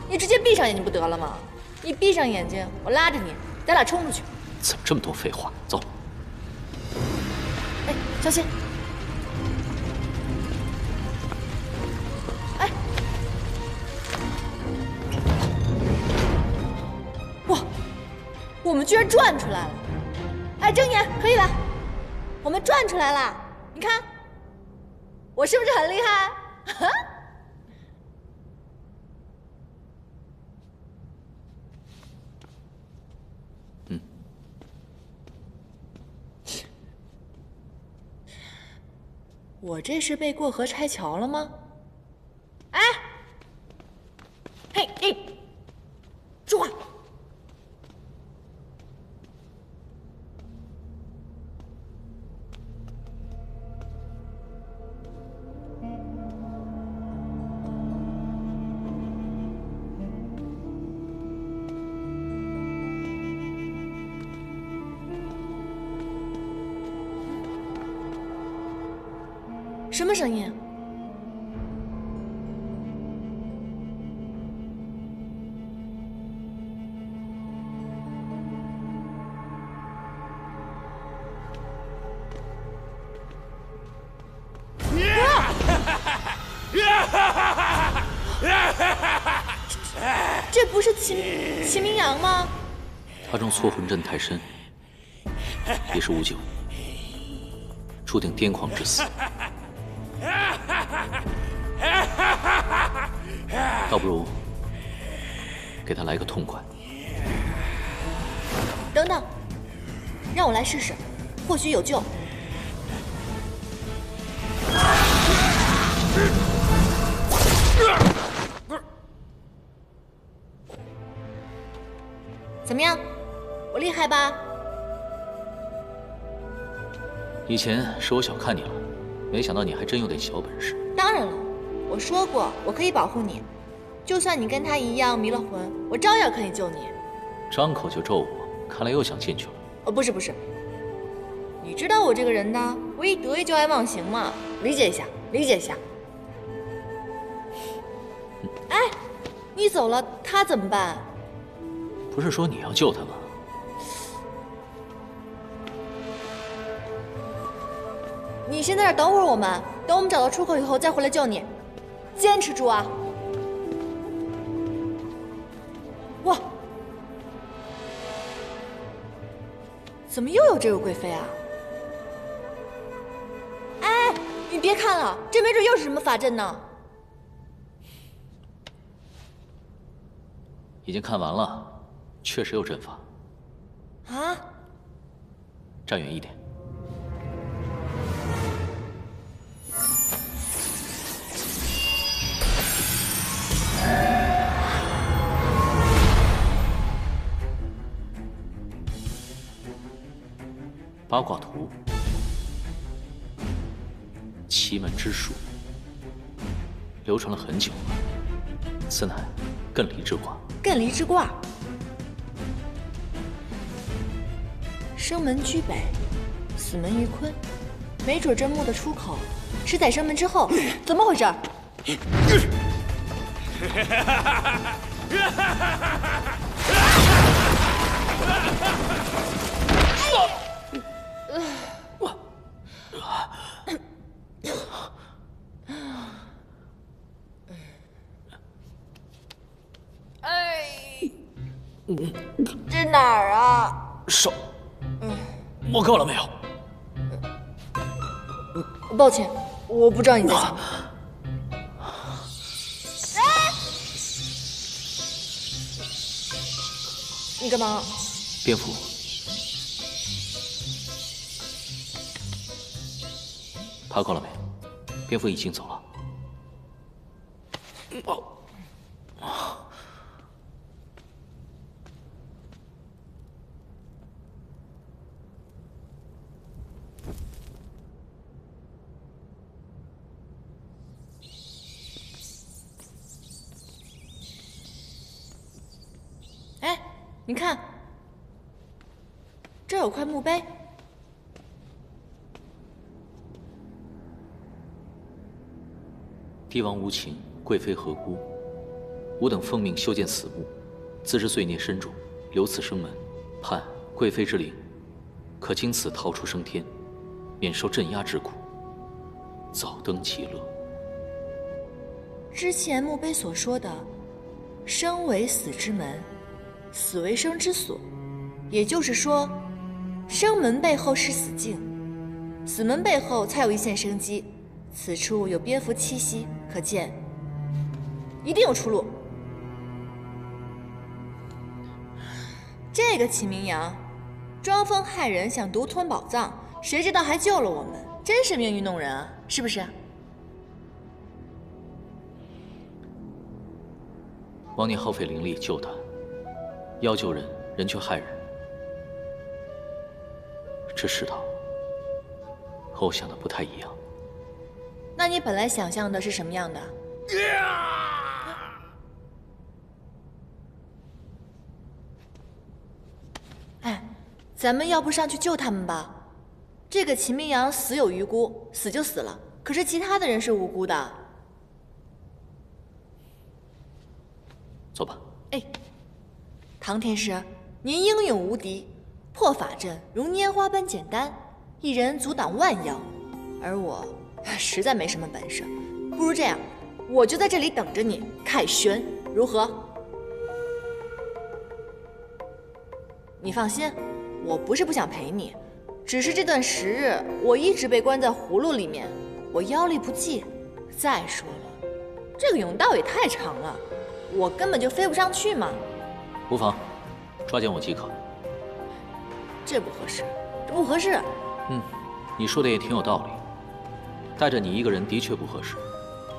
B: 你直接闭上眼睛不得了吗？你闭上眼睛，我拉着你，咱俩冲出去。
E: 怎么这么多废话？走。
B: 哎，小心！哎，哇，我们居然转出来了！哎，睁眼，可以了，我们转出来了，你看，我是不是很厉害？我这是被过河拆桥了吗？哎，嘿，哎，说话！什么声音？这不是秦明阳吗？
E: 他中错魂阵太深，也是无救，注定癫狂致死。倒不如给他来个痛快。
B: 等等，让我来试试，或许有救。怎么样，我厉害吧？
E: 以前是我小看你了，没想到你还真有点小本事。
B: 当然了，我说过我可以保护你，就算你跟他一样迷了魂，我照样可以救你。
E: 张口就咒我，看来又想进去了。
B: 哦，不是不是，你知道我这个人的，我一得意就爱忘形嘛，理解一下，理解一下。哎，你走了，他怎么办？
E: 不是说你要救他吗？
B: 你先在这儿等会儿我们，等我们找到出口以后再回来救你，坚持住啊！哇，怎么又有这个贵妃啊？哎，你别看了，这没准又是什么法阵呢。
E: 已经看完了，确实有阵法。
B: 啊？
E: 站远一点。八卦图，奇门之术，流传了很久了。此乃艮离之卦。
B: 艮离之卦，生门居北，死门于坤，没准这墓的出口是在生门之后，怎么回事？这哪儿啊？
E: 手，摸够了没有？
B: 抱歉，我不知道你在想。你干嘛？
E: 蝙蝠，爬够了没？蝙蝠已经走了。
B: 哎，你看，这有块墓碑，
E: 帝王无情，贵妃何辜？吾等奉命修建此墓，自知罪孽深重，留此生门，盼贵妃之灵，可经此逃出升天，免受镇压之苦，早登极乐。
B: 之前墓碑所说的“生为死之门，死为生之所”，也就是说，生门背后是死境，死门背后才有一线生机。此处有蝙蝠栖息，可见一定有出路。这个秦明阳装疯害人，想独吞宝藏，谁知道还救了我们，真是命运弄人啊，是不是？
E: 王年耗费灵力救他，要救人，人却害人，这世道和我想的不太一样。
B: 那你本来想象的是什么样的？哎，咱们要不上去救他们吧？这个秦明阳死有余辜，死就死了，可是其他的人是无辜的。
E: 走吧。
B: 哎，唐天师，您英勇无敌，破法阵如拈花般简单，一人阻挡万妖，而我实在没什么本事，不如这样，我就在这里等着你凯旋，如何？你放心，我不是不想陪你，只是这段时日我一直被关在葫芦里面，我腰力不济。再说了，这个甬道也太长了，我根本就飞不上去嘛。
E: 无妨，抓紧我即可。
B: 这不合适，这不合适。
E: 你说的也挺有道理。带着你一个人的确不合适，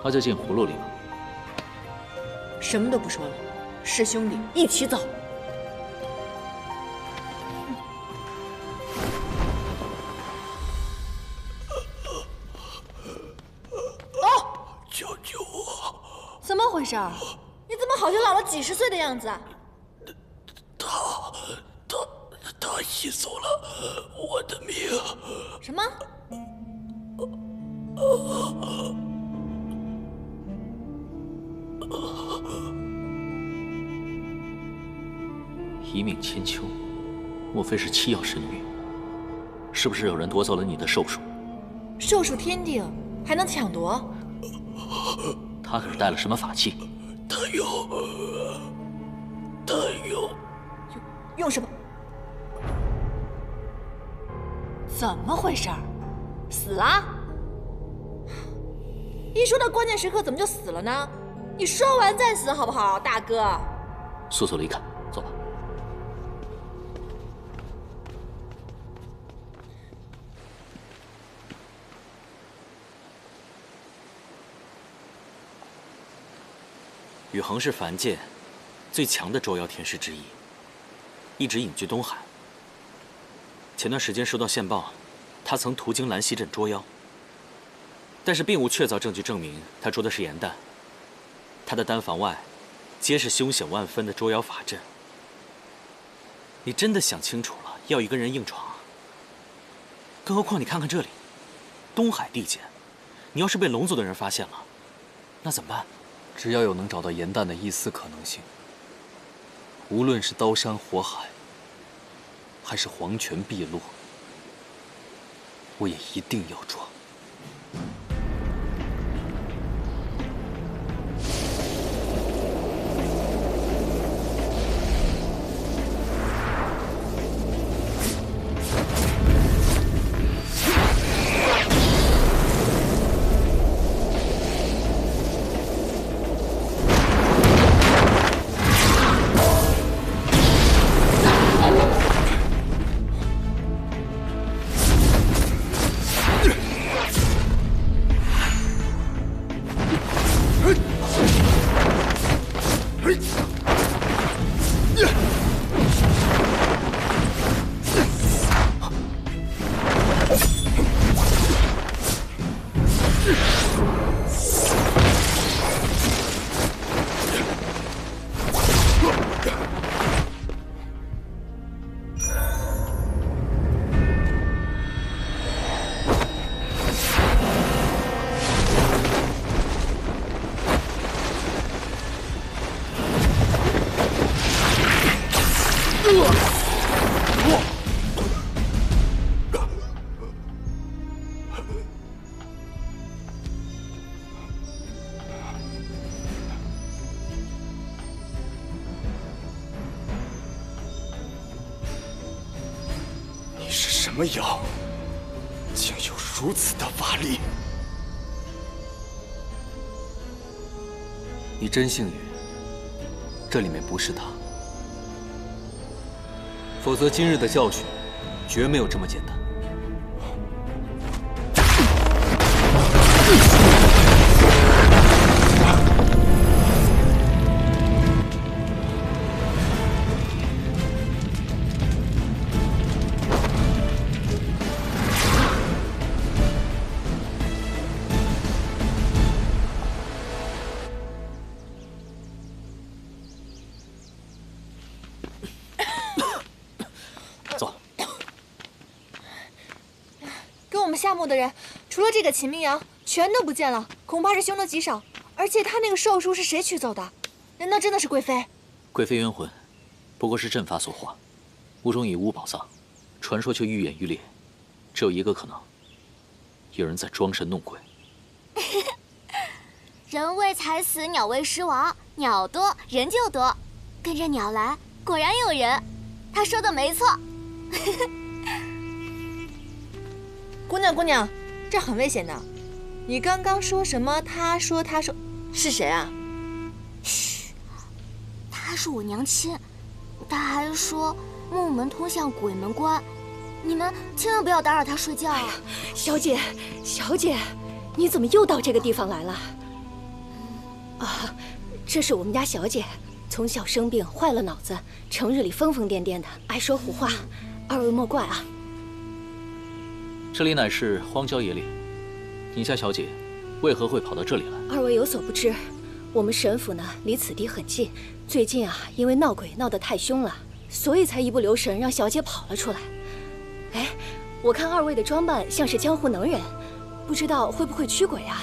E: 那就进葫芦里吧。
B: 什么都不说了，师兄弟一起走。哦，
D: 救救我！
B: 怎么回事？你怎么好像老了几十岁的样子啊？
D: 他吸走了我的命。
B: 什么？
E: 一命千秋，莫非是七曜神域？是不是有人夺走了你的寿数？
B: 寿数天定，还能抢夺？
E: 他可是带了什么法器？
D: 他
B: 用什么？怎么回事？死了？一说到关键时刻，怎么就死了呢？你说完再死好不好，大哥？
E: 速速离开，走吧。
I: 宇恒是凡界最强的捉妖天师之一，一直隐居东海。前段时间收到线报，他曾途经兰溪镇捉妖，但是并无确凿证据证明他捉的是颜淡。他的丹房外，皆是凶险万分的捉妖法阵。你真的想清楚了，要一个人硬闯啊？更何况你看看这里，东海地界，你要是被龙族的人发现了，那怎么办？
A: 只要有能找到颜淡的一丝可能性，无论是刀山火海，还是黄泉碧落，我也一定要抓。
H: 什么妖，竟有如此的法力？
A: 你真幸运，这里面不是他，否则今日的教训绝没有这么简单。
B: 夏目的人，除了这个秦明阳，全都不见了，恐怕是凶多吉少。而且他那个寿书是谁取走的？难道真的是贵妃？
E: 贵妃冤魂，不过是阵法所化，屋中已无宝藏，传说却愈演愈烈。只有一个可能，有人在装神弄鬼。
J: 人为财死，鸟为食亡，鸟多人就多，跟着鸟来，果然有人。他说的没错。
B: 姑娘，姑娘，这很危险的。你刚刚说什么？他说，是谁啊？
J: 嘘，他是我娘亲。他还说木门通向鬼门关，你们千万不要打扰他睡觉啊！哎呀，
L: 小姐，小姐，你怎么又到这个地方来了？啊，这是我们家小姐，从小生病坏了脑子，成日里疯疯癫癫的，爱说胡话。二位莫怪啊。
E: 这里乃是荒郊野岭，你家小姐为何会跑到这里来？
L: 二位有所不知，我们沈府呢离此地很近，最近啊因为闹鬼闹得太凶了，所以才一不留神让小姐跑了出来。哎，我看二位的装扮像是江湖能人，不知道会不会驱鬼啊？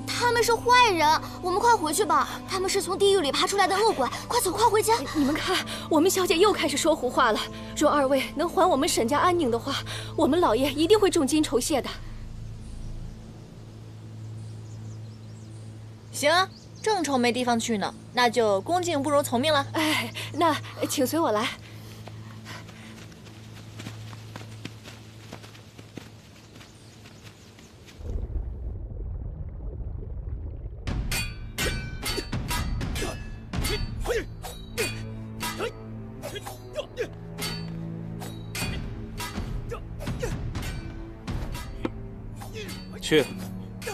J: 他们是坏人，我们快回去吧。他们是从地狱里爬出来的恶鬼，快走，快回家。
L: 你们看，我们小姐又开始说胡话了。若二位能还我们沈家安宁的话，我们老爷一定会重金酬谢的。
B: 行，正愁没地方去呢，那就恭敬不如从命了。
L: 哎，那请随我来。
M: 去，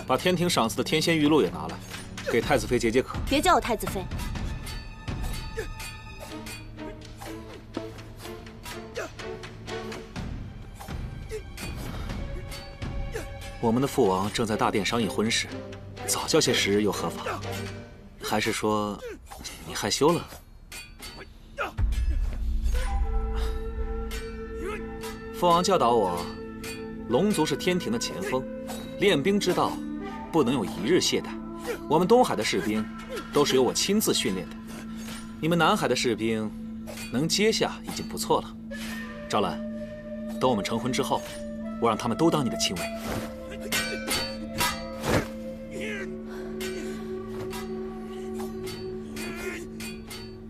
M: 把天庭赏赐的天仙玉露也拿来，给太子妃解解渴。
J: 别叫我太子妃。
M: 我们的父王正在大殿商议婚事，早叫些时日又何妨？还是说你害羞了？父王教导我，龙族是天庭的前锋，练兵之道不能有一日懈怠。我们东海的士兵都是由我亲自训练的，你们南海的士兵能接下已经不错了。赵兰，等我们成婚之后，我让他们都当你的亲卫。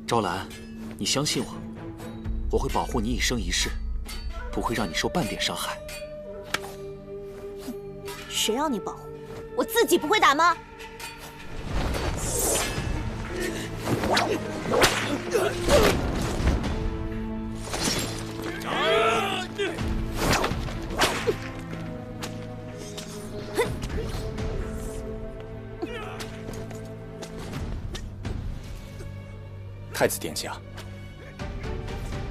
M: 赵兰，你相信我，我会保护你一生一世，不会让你受半点伤害。
J: 谁让你保护？我自己不会打吗？
H: 太子殿下，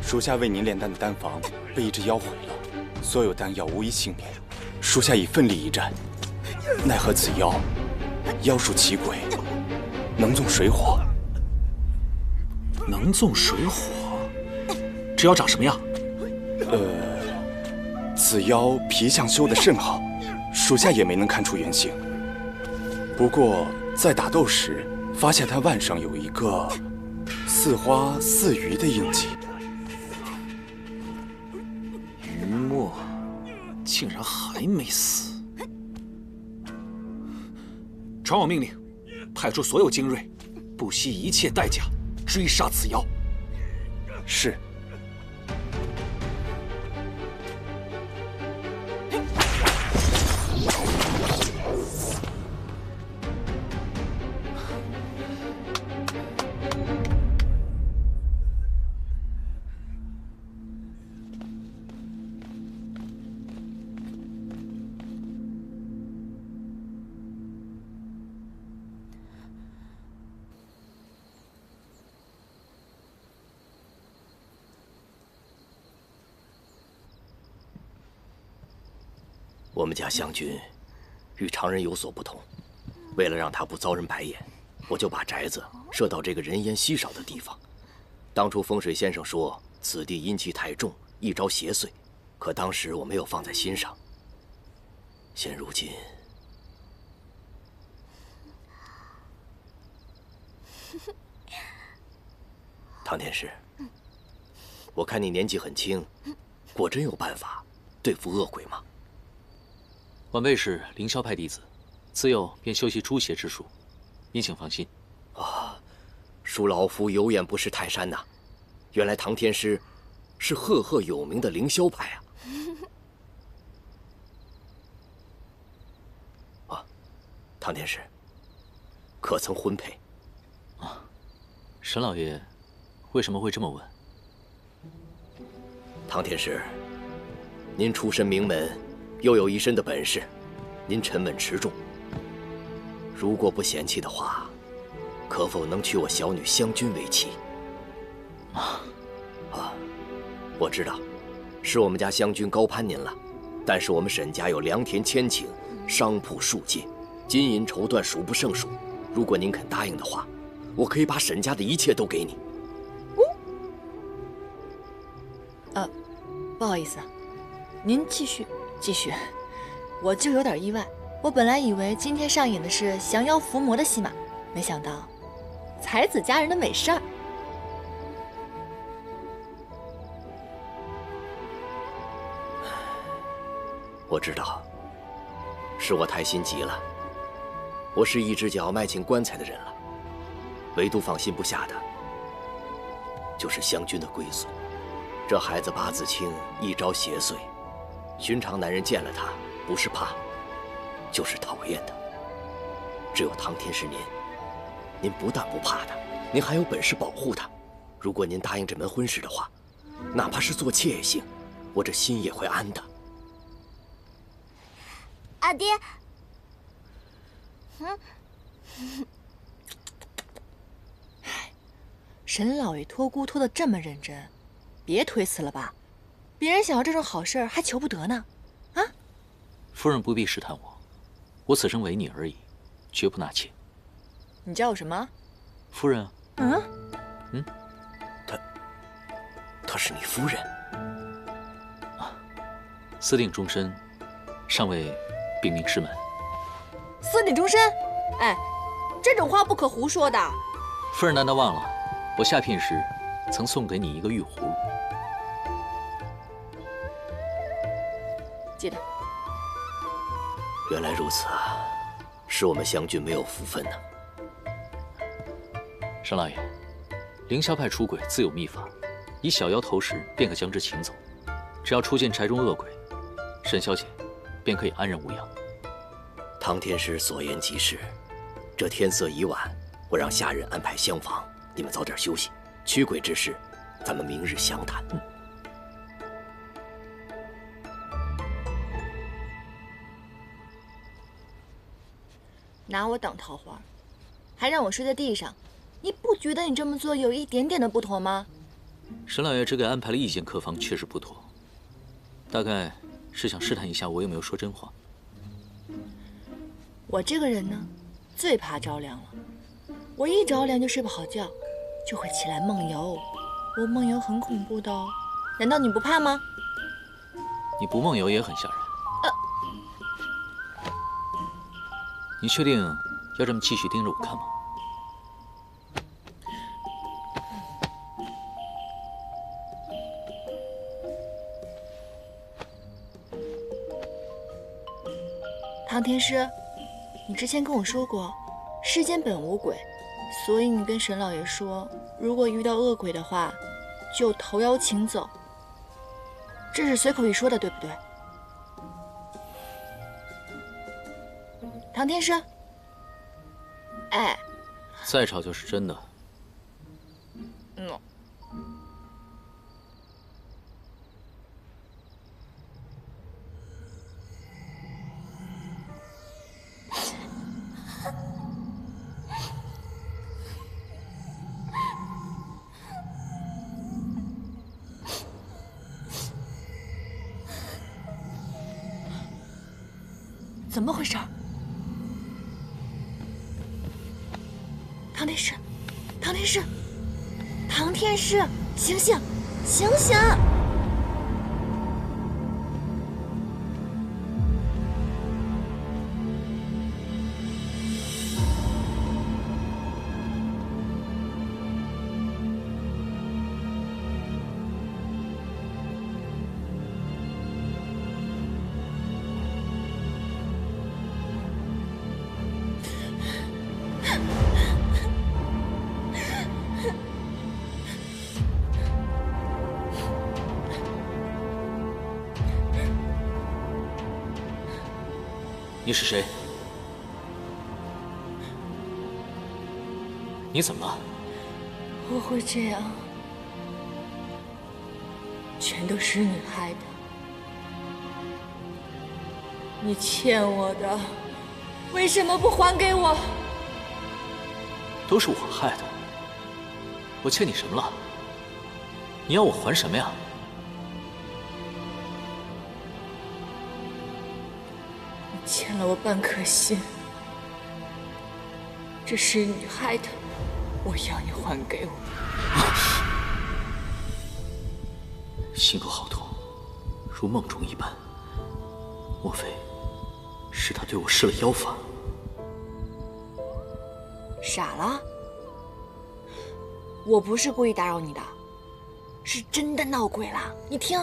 H: 属下为您炼丹的丹房被一只妖毁了，所有丹药无一幸免。属下已奋力一战，奈何此妖术奇诡，能纵水火。
M: 能纵水火？这妖长什么样？
H: 此妖皮相修得甚好，属下也没能看出原形。不过在打斗时，发现他腕上有一个似花似鱼的印记。
M: 于墨竟然还没死！传我命令，派出所有精锐，不惜一切代价追杀此妖。
H: 是。
N: 我们家湘君与常人有所不同，为了让他不遭人白眼，我就把宅子设到这个人烟稀少的地方。当初风水先生说此地阴气太重，一朝邪祟，可当时我没有放在心上。现如今，唐天师，我看你年纪很轻，果真有办法对付恶鬼吗？
E: 晚辈是凌霄派弟子，自幼便修习诛邪之术，您请放心。
N: 啊，恕老夫有眼不识泰山呐！原来唐天师是赫赫有名的凌霄派啊！啊，唐天师，可曾婚配？
E: 啊，沈老爷为什么会这么问？
N: 唐天师，您出身名门，又有一身的本事，您沉稳持重。如果不嫌弃的话，可否能娶我小女湘君为妻？啊，我知道，是我们家湘君高攀您了，但是我们沈家有良田千顷，商铺数街，金银绸缎数不胜数。如果您肯答应的话，我可以把沈家的一切都给你。
B: 不好意思，您继续。我就有点意外，我本来以为今天上演的是降妖伏魔的戏码，没想到才子佳人的美事儿。
N: 我知道，是我太心急了。我是一只脚迈进棺材的人了，唯独放心不下的，就是湘君的归宿。这孩子八字轻，一朝邪祟，寻常男人见了他，不是怕，就是讨厌他。只有唐天师您不但不怕他，您还有本事保护他。如果您答应这门婚事的话，哪怕是做妾也行，我这心也会安的。
J: 阿爹，
B: 沈老爷托孤托得这么认真，别推辞了吧，别人想要这种好事还求不得呢。啊！
E: 夫人不必试探我，我此生为你而已，绝不纳妾。
B: 你叫我什么？
E: 夫人啊。
N: 她是你夫人
E: 啊？私定终身，尚未禀明师门。
B: 私定终身？哎，这种话不可胡说的。
E: 夫人难道忘了，我下聘时曾送给你一个玉葫芦？
B: 记得。
N: 原来如此啊，是我们湘君没有福分呢。
E: 沈老爷，凌霄派出轨自有秘法，以小妖投食便可将之请走。只要出现宅中恶鬼，沈小姐便可以安然无恙。
N: 唐天师所言极是，这天色已晚，我让下人安排厢房，你们早点休息。驱鬼之事，咱们明日详谈。
B: 拿我挡桃花，还让我睡在地上，你不觉得你这么做有一点点的不妥吗？
E: 沈老爷只给安排了一间客房，确实不妥。大概是想试探一下我有没有说真话。
B: 我这个人呢，最怕着凉了。我一着凉就睡不好觉，就会起来梦游。我梦游很恐怖的哦，难道你不怕吗？
E: 你不梦游也很吓人。你确定要这么继续盯着我看吗？
B: 唐天师，你之前跟我说过，世间本无鬼，所以你跟沈老爷说，如果遇到恶鬼的话，就投妖请走。这是随口一说的，对不对？唐天师，哎，
E: 再吵就是真的。
B: 怎么回事？唐天师，唐天师，唐天师，醒醒，醒醒！
E: 你是谁？你怎么了？
B: 我会这样，全都是你害的。你欠我的，为什么不还给我？
E: 都是我害的。我欠你什么了？你要我还什么呀？
B: 欠了我半颗心，这是你害的，我要你还给我。
E: 心头好痛，如梦中一般。莫非是他对我施了妖法？
B: 傻了？我不是故意打扰你的，是真的闹鬼了。你听。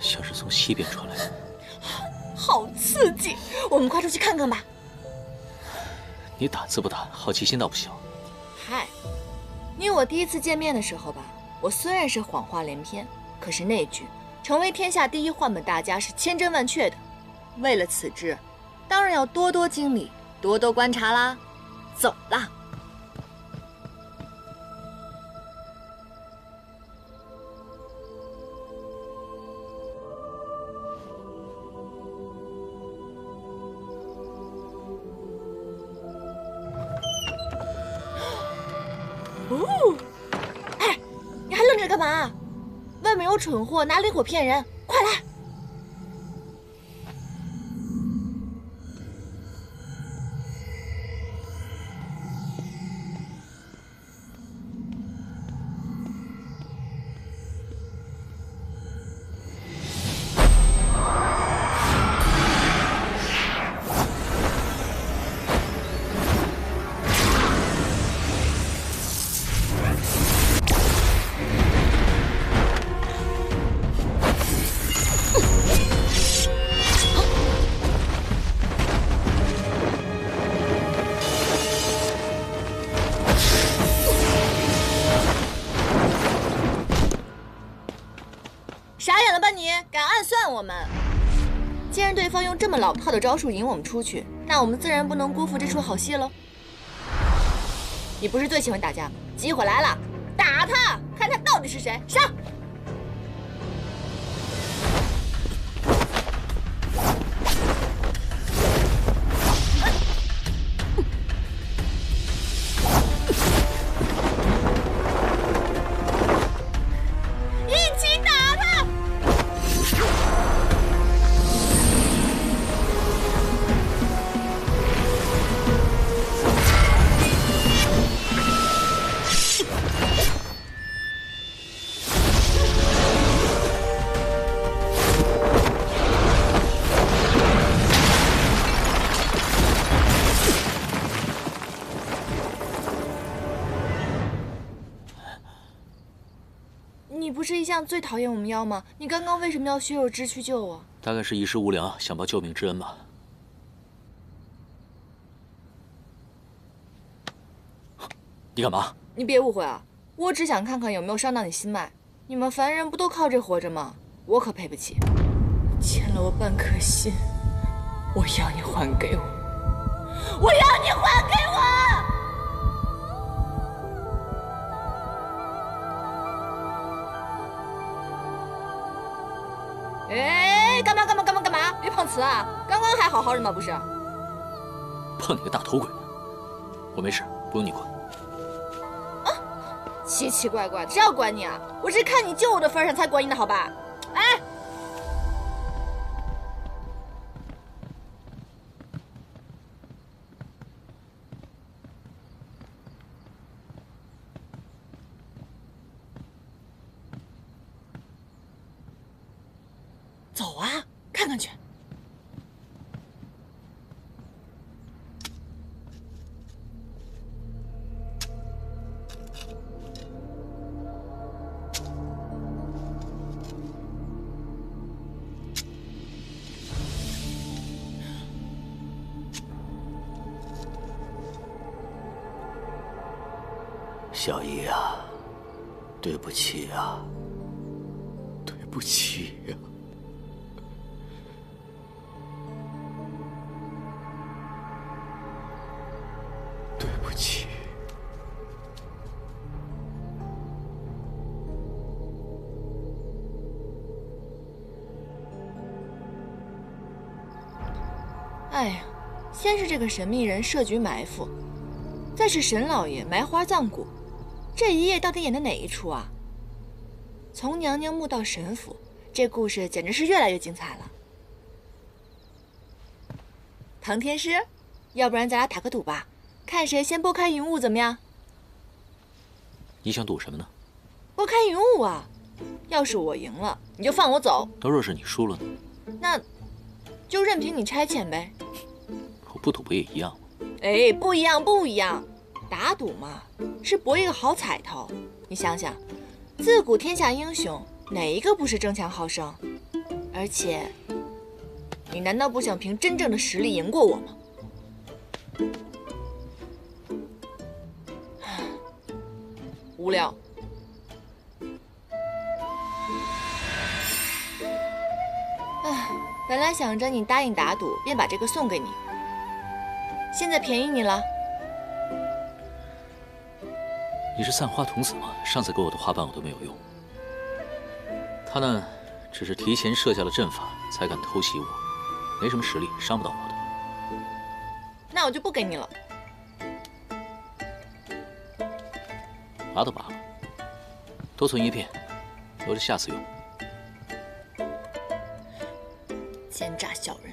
E: 像是从西边传来的，
B: 好刺激！我们快出去看看吧。
E: 你胆子不大，好奇心倒不小。
B: 嗨，你我第一次见面的时候吧，我虽然是谎话连篇，可是那句“成为天下第一换本大家”是千真万确的。为了此志，当然要多多经历，多多观察啦。走啦！哦，哎，你还愣着干嘛？外面有蠢货拿灵火骗人，快来！傻眼了吧你？敢暗算我们？既然对方用这么老套的招数引我们出去，那我们自然不能辜负这出好戏喽。你不是最喜欢打架吗？机会来了，打他，看他到底是谁！上！你不是一向最讨厌我们妖吗？你刚刚为什么要血肉之躯救我？
E: 大概是一时无良，想报救命之恩吧。你干嘛？
B: 你别误会啊，我只想看看有没有伤到你心脉。你们凡人不都靠这活着吗？我可赔不起。欠了我半颗心，我要你还给我！我要你还给我！哎，干嘛？别碰瓷啊！刚刚还好好的吗？不是？
E: 碰你个大头鬼！我没事，不用你管。
B: 奇奇怪怪的，谁要管你啊？我是看你救我的份上才管你的，好吧？哎。走啊，看看去。
N: 小姨啊，对不起啊，对不起呀。对不起。
B: 哎呀，先是这个神秘人设局埋伏，再是沈老爷埋花葬骨，这一夜到底演的哪一出啊？从娘娘墓到神府，这故事简直是越来越精彩了。唐天师，要不然咱俩打个赌吧，看谁先拨开云雾，怎么样？
E: 你想赌什么呢？
B: 拨开云雾啊！要是我赢了，你就放我走；
E: 那若是你输了呢？
B: 那就任凭你差遣呗。
E: 我不赌不也一样吗？
B: 哎，不一样，不一样。打赌嘛，是博一个好彩头。你想想，自古天下英雄，哪一个不是争强好胜？而且，你难道不想凭真正的实力赢过我吗？无聊。唉，本来想着你答应打赌，便把这个送给你。现在便宜你了。
E: 你是散花童子吗？上次给我的花瓣我都没有用。他呢，只是提前设下了阵法，才敢偷袭我，没什么实力，伤不到我的。
B: 那我就不给你了。
E: 拔都拔了，多存一片，留着下次用。
B: 奸诈小人！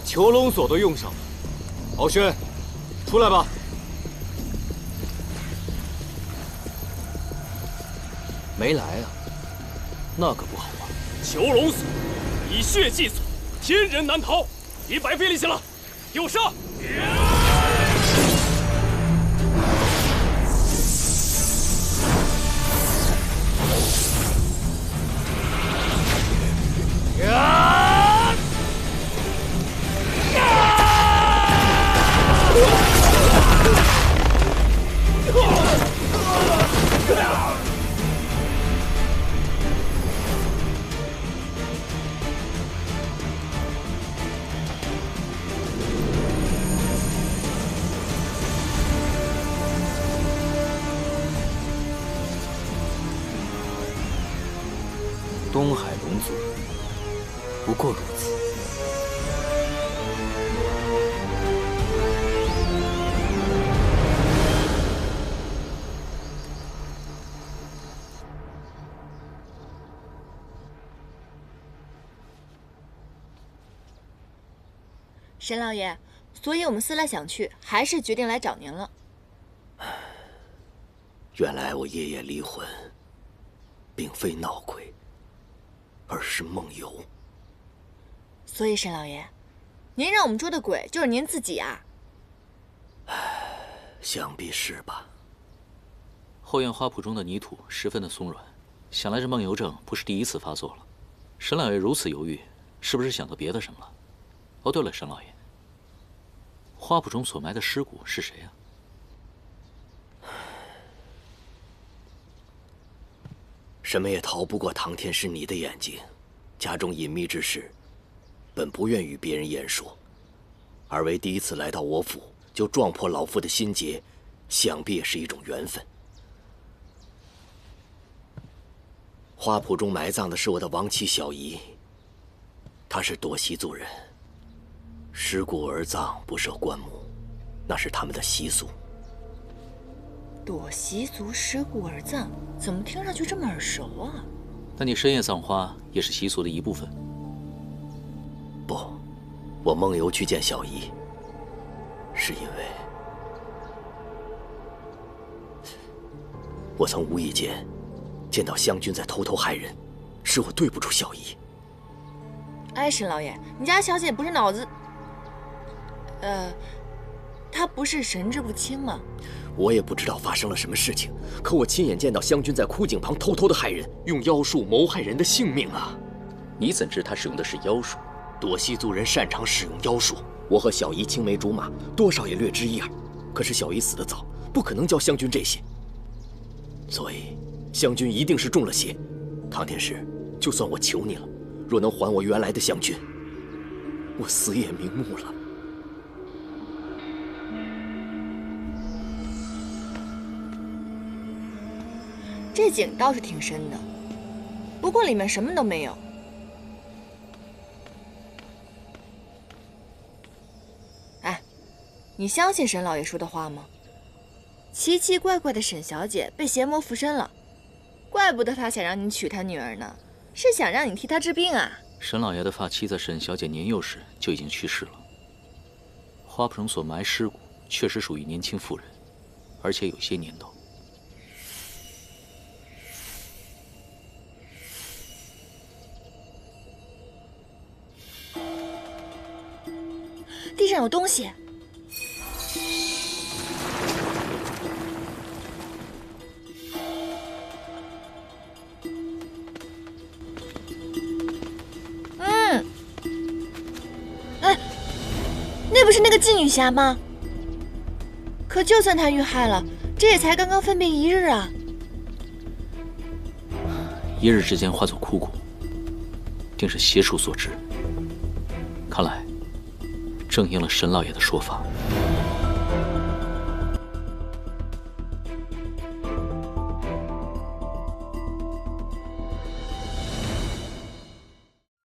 A: 囚龙锁都用上了，敖轩，出来吧。没来啊，那可不好啊。
K: 囚龙锁，以血祭锁，天人难逃，别白费力气了，给我上！
A: 东海龙族，不过如此。
B: 沈老爷，所以我们思来想去，还是决定来找您了。
N: 原来我爷爷离魂，并非闹鬼，而是梦游。
B: 所以沈老爷，您让我们捉的鬼就是您自己啊？
N: 想必是吧。
E: 后院花圃中的泥土十分的松软，想来这梦游症不是第一次发作了。沈老爷如此犹豫，是不是想到别的什么了？哦，对了，沈老爷，花圃中所埋的尸骨是谁啊？
N: 什么也逃不过唐天师你的眼睛。家中隐秘之事，本不愿与别人言说，而为第一次来到我府，就撞破老夫的心结，想必也是一种缘分。花圃中埋葬的是我的亡妻小姨，她是朵西族人，尸骨而葬不设棺木，那是他们的习俗。
B: 朵西族尸骨而葬，怎么听上去这么耳熟啊？
E: 那你深夜葬花也是习俗的一部分？
N: 不，我梦游去见小姨，是因为我曾无意间见到湘军在偷偷害人，是我对不住小姨。
B: 哎，沈老爷，你家小姐不是脑子……她不是神志不清吗？
N: 我也不知道发生了什么事情，可我亲眼见到湘军在枯井旁偷偷的害人，用妖术谋害人的性命啊！
I: 你怎知他使用的是妖术？
N: 朵西族人擅长使用妖术，我和小姨青梅竹马，多少也略知一二。可是小姨死得早，不可能教湘军这些，所以湘军一定是中了邪。唐天师，就算我求你了，若能还我原来的湘军，我死也瞑目了。
B: 这井倒是挺深的，不过里面什么都没有。哎，你相信沈老爷说的话吗？奇奇怪怪的沈小姐被邪魔附身了，怪不得他想让你娶他女儿呢，是想让你替他治病啊。
E: 沈老爷的发妻在沈小姐年幼时就已经去世了。花圃中所埋尸骨确实属于年轻妇人，而且有些年头。
B: 地上有东西。哎，那不是那个妓女侠吗？可就算她遇害了，这也才刚刚分别1日啊。
E: 1日之间化作枯骨，定是邪术所致。看来正应了沈老爷的说法。